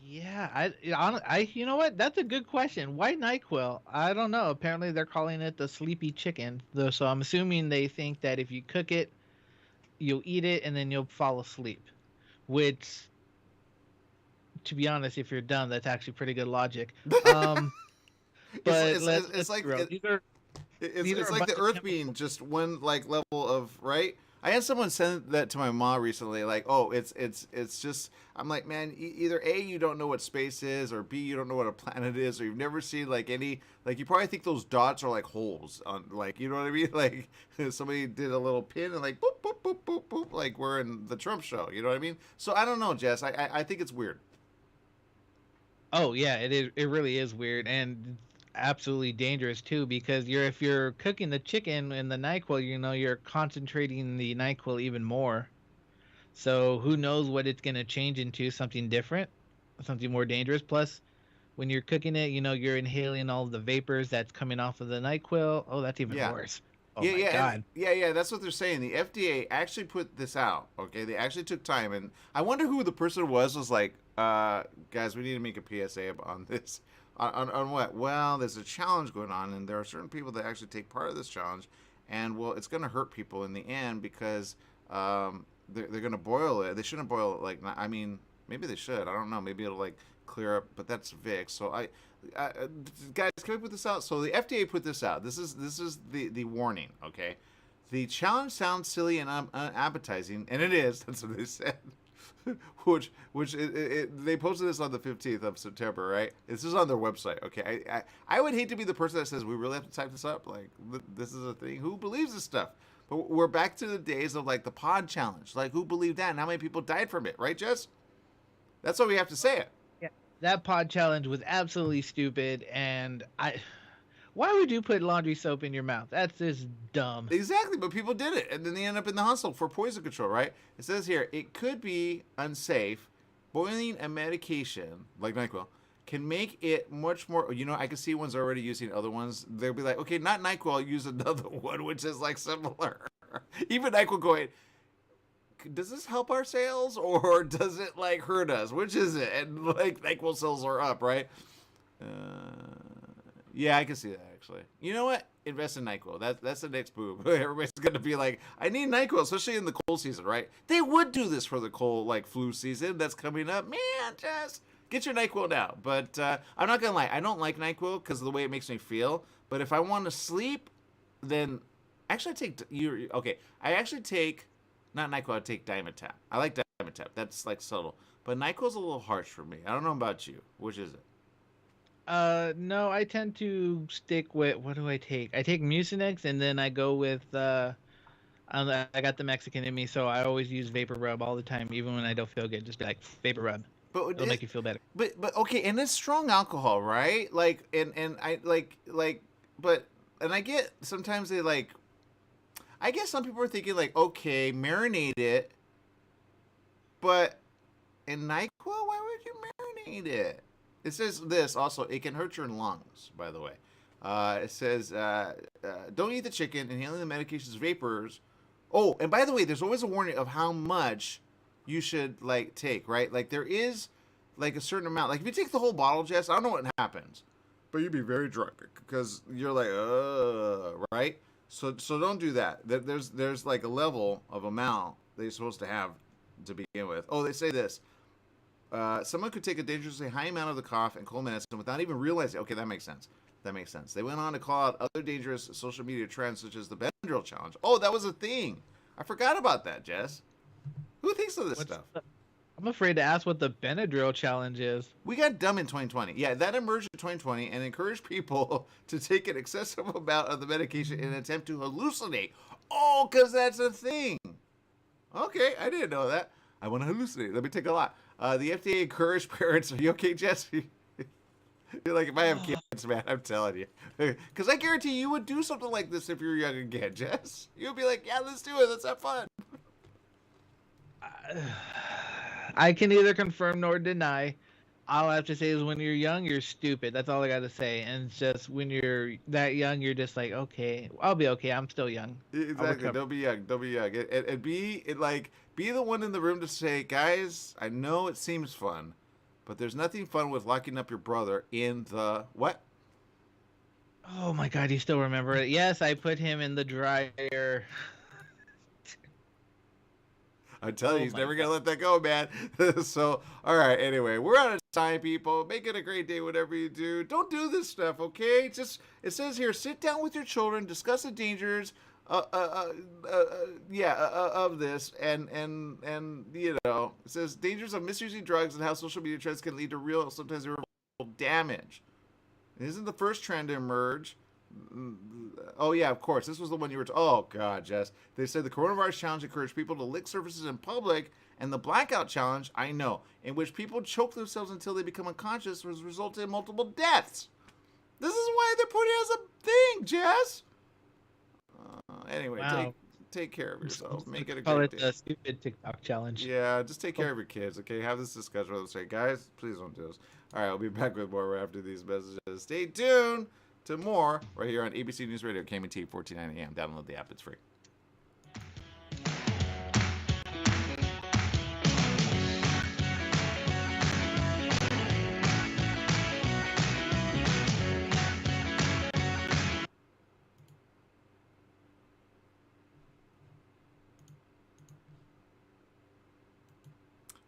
Yeah, you know what? That's a good question. Why NyQuil? I don't know. Apparently, they're calling it the sleepy chicken, though. So I'm assuming they think that if you cook it, you'll eat it and then you'll fall asleep. Which, to be honest, if you're dumb, that's actually pretty good logic. But it's like it's like the Earth being just one like level of right. I had someone send that to my mom recently, like, oh, it's just. I'm like, man, either A, you don't know what space is, or B, you don't know what a planet is, or you've never seen like any, like you probably think those dots are like holes on, like, you know what I mean? Like somebody did a little pin and like boop boop boop boop boop, like we're in the Trump show. You know what I mean? So I don't know, Jess. I think it's weird. Oh yeah, it is. It really is weird and absolutely dangerous too, because if you're cooking the chicken in the NyQuil, you're concentrating the NyQuil even more. So who knows what it's gonna change into, something different, something more dangerous. Plus, when you're cooking it, you're inhaling all the vapors that's coming off of the NyQuil. Oh, that's even worse. Oh my God. Yeah, that's what they're saying. The FDA actually put this out. Okay, they actually took time, and I wonder who the person was like, guys, we need to make a PSA on this. On what? Well, there's a challenge going on, and there are certain people that actually take part of this challenge, and well, it's going to hurt people in the end because they're going to boil it. They shouldn't boil it like. I mean, maybe they should. I don't know. Maybe it'll like clear up, but that's Vicks. So guys, can we put this out? So the FDA put this out. This is the warning. Okay, the challenge sounds silly and unappetizing, and it is. That's what they said. which they posted this on the 15th of September, right? This is on their website. Okay, I would hate to be the person that says we really have to type this up. Like this is a thing. Who believes this stuff? But we're back to the days of like the pod challenge. Like who believed that? And how many people died from it? Right, Jess? That's why we have to say it. Yeah, that pod challenge was absolutely stupid, and why would you put laundry soap in your mouth? That's just dumb. Exactly, but people did it, and then they end up in the hospital for poison control, right? It says here, it could be unsafe. Boiling a medication, like NyQuil, can make it much more... I can see ones already using other ones. They'll be like, okay, not NyQuil, I'll use another one, which is like similar. Even NyQuil going, does this help our sales, or does it like hurt us? Which is it? And like NyQuil sales are up, right? Yeah, I can see that actually. You know what? Invest in NyQuil. That's the next move. Everybody's gonna be like, I need NyQuil, especially in the cold season, right? They would do this for the cold, like flu season that's coming up. Man, just get your NyQuil now. But I'm not gonna lie, I don't like NyQuil because of the way it makes me feel. But if I want to sleep, then actually I actually take not NyQuil. I take Dimetapp. I like Dimetapp. That's like subtle. But NyQuil's a little harsh for me. I don't know about you. Which is it? No, I tend to stick with, what do I take? I take Mucinex, and then I go with, I got the Mexican in me, so I always use Vapor Rub all the time, even when I don't feel good. Just be like, Vapor Rub. It'll make you feel better. But okay, and it's strong alcohol, right? Like, and I but I get sometimes they like, I guess some people are thinking like, okay, marinate it, but in NyQuil, why would you marinate it? It says this also, it can hurt your lungs, by the way. It says, don't eat the chicken. Inhaling the medication's vapors. Oh, and by the way, there's always a warning of how much you should, like, take, right? Like, there is, like, a certain amount. Like, if you take the whole bottle, Jess, I don't know what happens. But you'd be very drunk because you're like, right? So don't do that. There's like a level of amount that you're supposed to have to begin with. Oh, they say this. Someone could take a dangerously high amount of the cough and cold medicine without even realizing. Okay, that makes sense. That makes sense. They went on to call out other dangerous social media trends such as the Benadryl challenge. Oh, that was a thing. I forgot about that, Jess. Who thinks of this stuff? I'm afraid to ask what the Benadryl challenge is. We got dumb in 2020. Yeah, that emerged in 2020 and encouraged people to take an excessive amount of the medication in an attempt to hallucinate. Oh, because that's a thing. Okay, I didn't know that. I want to hallucinate. Let me take a lot. The FDA encouraged parents. Are you okay, Jess? You're like, if I have kids, man, I'm telling you. Because I guarantee you would do something like this if you were young again, Jess. You'd be like, yeah, let's do it. Let's have fun. I can neither confirm nor deny. All I have to say is when you're young, you're stupid. That's all I got to say. And it's just when you're that young, you're just like, okay, I'll be okay. I'm still young. Exactly. Don't be young. Don't be young. And be the one in the room to say, guys, I know it seems fun, but there's nothing fun with locking up your brother in the what? Oh my God, you still remember it? Yes, I put him in the dryer. I'm telling you, he's never going to let that go, man. So, all right, anyway, we're out of time, people. Make it a great day, whatever you do. Don't do this stuff, okay? Just, it says here, sit down with your children, discuss the dangers of this, and you know, it says dangers of misusing drugs and how social media trends can lead to real, sometimes irreversible damage. It isn't the first trend to emerge. Oh, yeah, of course. This was the one you were... Oh, God, Jess. They said the coronavirus challenge encouraged people to lick surfaces in public, and the blackout challenge, I know, in which people choke themselves until they become unconscious, was resulted in multiple deaths. This is why they're putting it as a thing, Jess. Anyway, wow. Take care of yourself. Make it a Call great it day. the stupid TikTok challenge. Yeah, just take care of your kids, okay? Have this discussion with them. Say, guys, please don't do this. All right, I'll be back with more after these messages. Stay tuned to more right here on ABC News Radio, KMT 1490 AM. Download the app. It's free.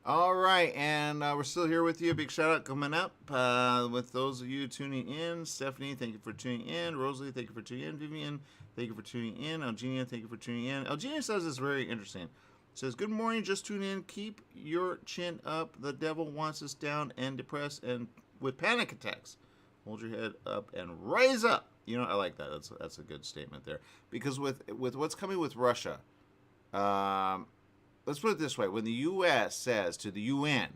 All right, and we're still here with you. Big shout out coming up with those of you tuning in. Stephanie, thank you for tuning in. Rosalie, thank you for tuning in. Vivian, thank you for tuning in. Eugenia, thank you for tuning in. Eugenia says this very interesting. Says, good morning, just tune in. Keep your chin up. The devil wants us down and depressed and with panic attacks. Hold your head up and rise up. You know, I like that. That's a good statement there. Because with what's coming with Russia, let's put it this way. When the U.S. says to the UN,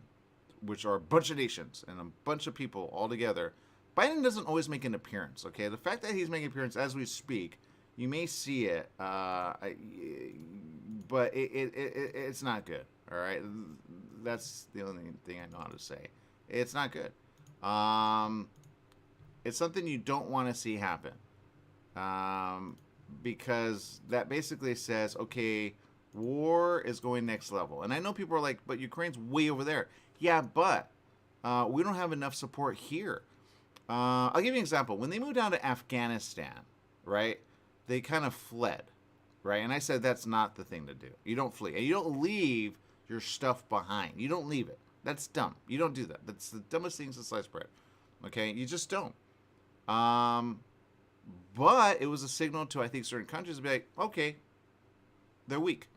which are a bunch of nations and a bunch of people all together, Biden doesn't always make an appearance, okay? The fact that he's making an appearance as we speak, you may see it, but it's not good, all right? That's the only thing I know how to say. It's not good. It's something you don't want to see happen, because that basically says, okay, war is going next level. And I know people are like, but Ukraine's way over there. Yeah, but we don't have enough support here. I'll give you an example. When they moved down to Afghanistan, right, they kind of fled, right? And I said that's not the thing to do. You don't flee. And you don't leave your stuff behind. You don't leave it. That's dumb. You don't do that. That's the dumbest thing since sliced bread. Okay? You just don't. But it was a signal to, I think, certain countries to be like, okay, they're weak.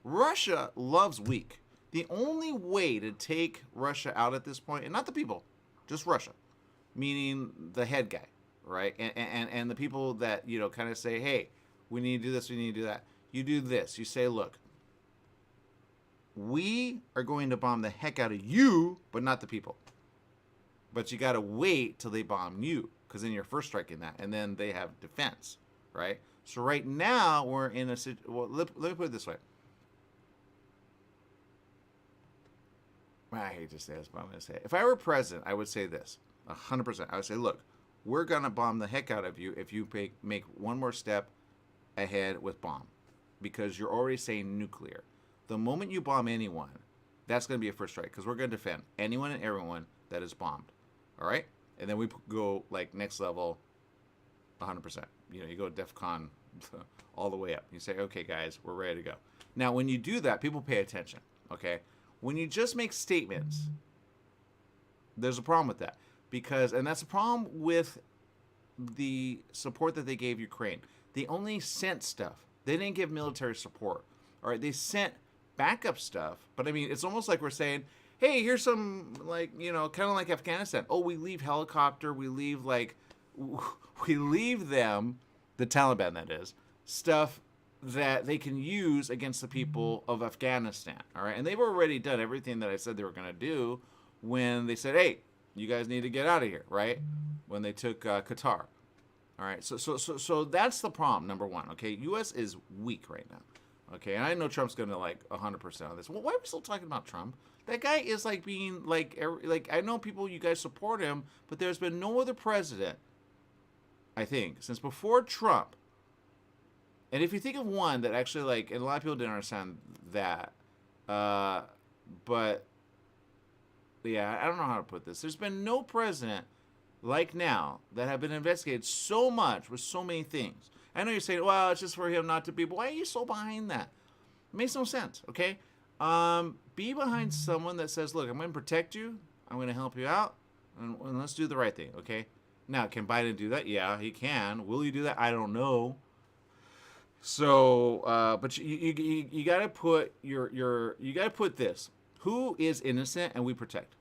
Russia loves weak. The only way to take Russia out at this point, and not the people, just Russia, meaning the head guy, right? And the people that, you know, kind of say, hey, we need to do this, we need to do that. You do this. You say, look, we are going to bomb the heck out of you, but not the people. But you got to wait till they bomb you, because then you're first striking that, and then they have defense, right? So right now, we're in a situation. Well, let me put it this way. I hate to say this, but I'm going to say it. If I were president, I would say this, 100%. I would say, look, we're going to bomb the heck out of you if you make one more step ahead with bomb, because you're already saying nuclear. The moment you bomb anyone, that's going to be a first strike, because we're going to defend anyone and everyone that is bombed. All right? And then we go like next level 100%. You know, you go DEFCON all the way up. You say, okay, guys, we're ready to go. Now, when you do that, people pay attention. Okay? When you just make statements, there's a problem with that. And that's a problem with the support that they gave Ukraine. They only sent stuff. They didn't give military support. All right? They sent backup stuff. But, I mean, it's almost like we're saying, hey, here's some, like, you know, kind of like Afghanistan. Oh, we leave helicopter. We leave them, the Taliban, that is, stuff that they can use against the people of Afghanistan. All right? And they've already done everything that I said they were going to do when they said, hey, you guys need to get out of here, right? When they took Qatar. All right? So that's the problem, number one, okay? U.S. is weak right now, okay? And I know Trump's going to, like, 100% on this. Well, why are we still talking about Trump? That guy is, like, being, like, I know people, you guys support him, but there's been no other president, I think, since before Trump. And if you think of one that actually, like, and a lot of people didn't understand that, but, yeah, I don't know how to put this. There's been no president like now that have been investigated so much with so many things. I know you're saying, well, it's just for him not to be, but why are you so behind that? It makes no sense, okay? Be behind someone that says, look, I'm going to protect you, I'm going to help you out, and let's do the right thing, okay? Now, can Biden do that? Yeah, he can. Will he do that? I don't know. So, but you got to put you got to put this. Who is innocent and we protect?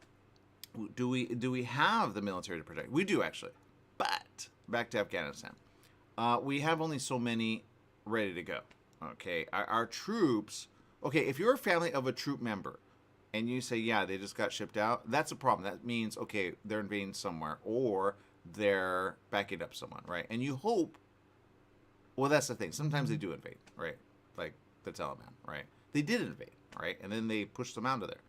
Do we have the military to protect? We do, actually. But back to Afghanistan. We have only so many ready to go. Okay, our troops. Okay, if you're a family of a troop member, and you say, yeah, they just got shipped out, that's a problem. That means, okay, they're invading somewhere, or they're backing up someone, right? And you hope. Well, that's the thing. Sometimes they do invade, right? Like the Taliban, right? They did invade, right? And then they pushed them out of there.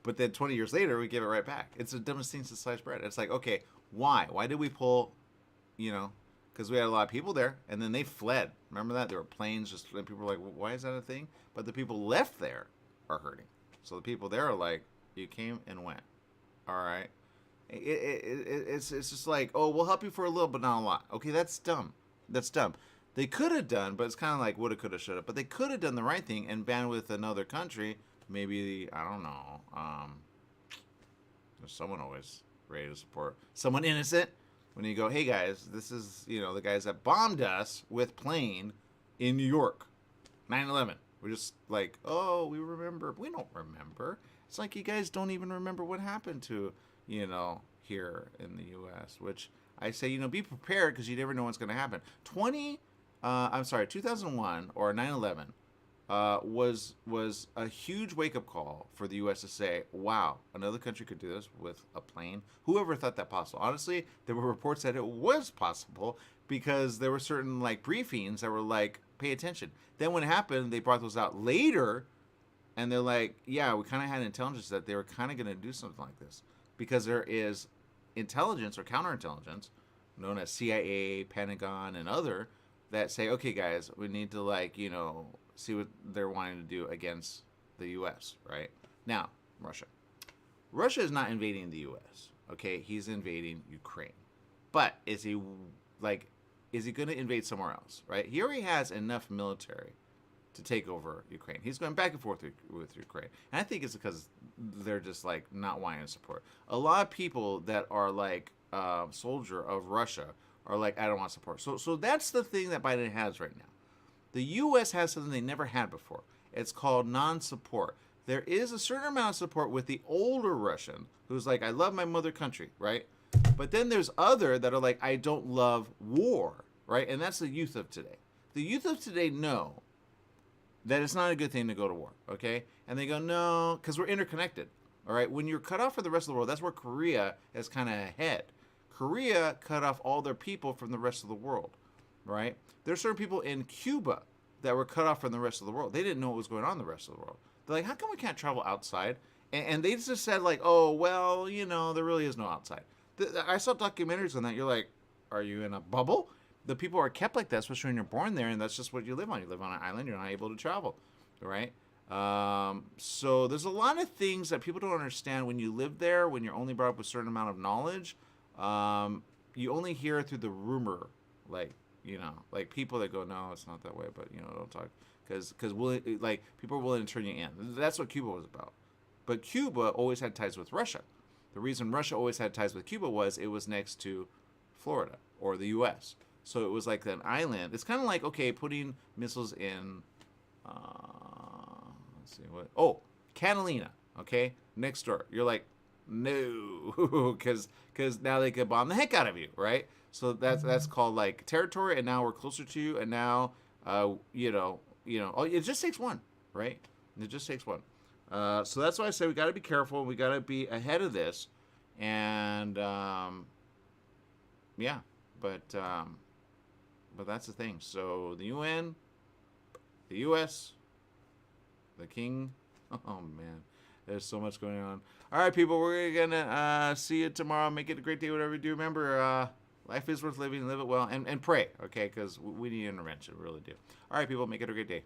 But then 20 years later, we give it right back. It's the dumbest thing since sliced bread. It's like, okay, why? Why did we pull, you know, because we had a lot of people there, and then they fled. Remember that? There were planes just, and people were like, why is that a thing? But the people left there are hurting. So the people there are like, you came and went. All right? It's just like, oh, we'll help you for a little, but not a lot. Okay, that's dumb. That's dumb. They could have done, but it's kind of like woulda, coulda, shoulda. But they could have done the right thing and banned with another country. Maybe, I don't know. There's someone always ready to support someone innocent. When you go, hey guys, this is, you know, the guys that bombed us with plane in New York, 9/11. We're just like, oh, we remember. We don't remember. It's like you guys don't even remember what happened to, you know, here in the U.S., which I say, you know, be prepared because you never know what's going to happen. 2001 or 9/11 was a huge wake-up call for the U.S. to say, wow, another country could do this with a plane. Whoever thought that possible? Honestly, there were reports that it was possible because there were certain, like, briefings that were like, pay attention. Then when it happened, they brought those out later, and they're like, yeah, we kind of had intelligence that they were kind of going to do something like this because there is intelligence or counterintelligence known as CIA, Pentagon, and other that say, okay, guys, we need to, like, you know, see what they're wanting to do against the U.S., right? Now, Russia. Russia is not invading the U.S., okay? He's invading Ukraine. But is he going to invade somewhere else, right? He already has enough military to take over Ukraine. He's going back and forth with Ukraine. And I think it's because they're just, like, not wanting to support. A lot of people that are, like, soldier of Russia are like, I don't want support. So that's the thing that Biden has right now. The U.S. has something they never had before. It's called non-support. There is a certain amount of support with the older Russian who's like, I love my mother country, right? But then there's other that are like, I don't love war, right? And that's the youth of today. The youth of today know that it's not a good thing to go to war, okay? And they go, no, because we're interconnected, all right? When you're cut off from the rest of the world, that's where Korea is kind of ahead. Korea cut off all their people from the rest of the world, right? There's certain people in Cuba that were cut off from the rest of the world. They didn't know what was going on in the rest of the world. They're like, how come we can't travel outside? And they just said, like, oh, well, you know, there really is no outside. I saw documentaries on that. You're like, are you in a bubble? The people are kept like that, especially when you're born there, and that's just what you live on. You live on an island. You're not able to travel, right? So there's a lot of things that people don't understand when you live there. When you're only brought up with a certain amount of knowledge, you only hear it through the rumor, like like people that go, no, it's not that way, but don't talk because like people are willing to turn you in. That's what Cuba was about. But Cuba always had ties with Russia. The reason Russia always had ties with Cuba was it was next to Florida or the U.S. So it was like an island. It's kind of like, okay, putting missiles in, let's see, what? Oh, Catalina, okay, next door. You're like, no, because now they could bomb the heck out of you, right? So that's called like territory, and now we're closer to you, and now, it just takes one, right? It just takes one. So that's why I say we got to be careful. We got to be ahead of this, and yeah, but that's the thing. So the UN, the U.S., the King. Oh man, there's so much going on. All right, people, we're gonna see you tomorrow. Make it a great day, whatever you do. Remember, life is worth living. Live it well, and pray, okay? Because we need intervention, we really do. All right, people, make it a great day.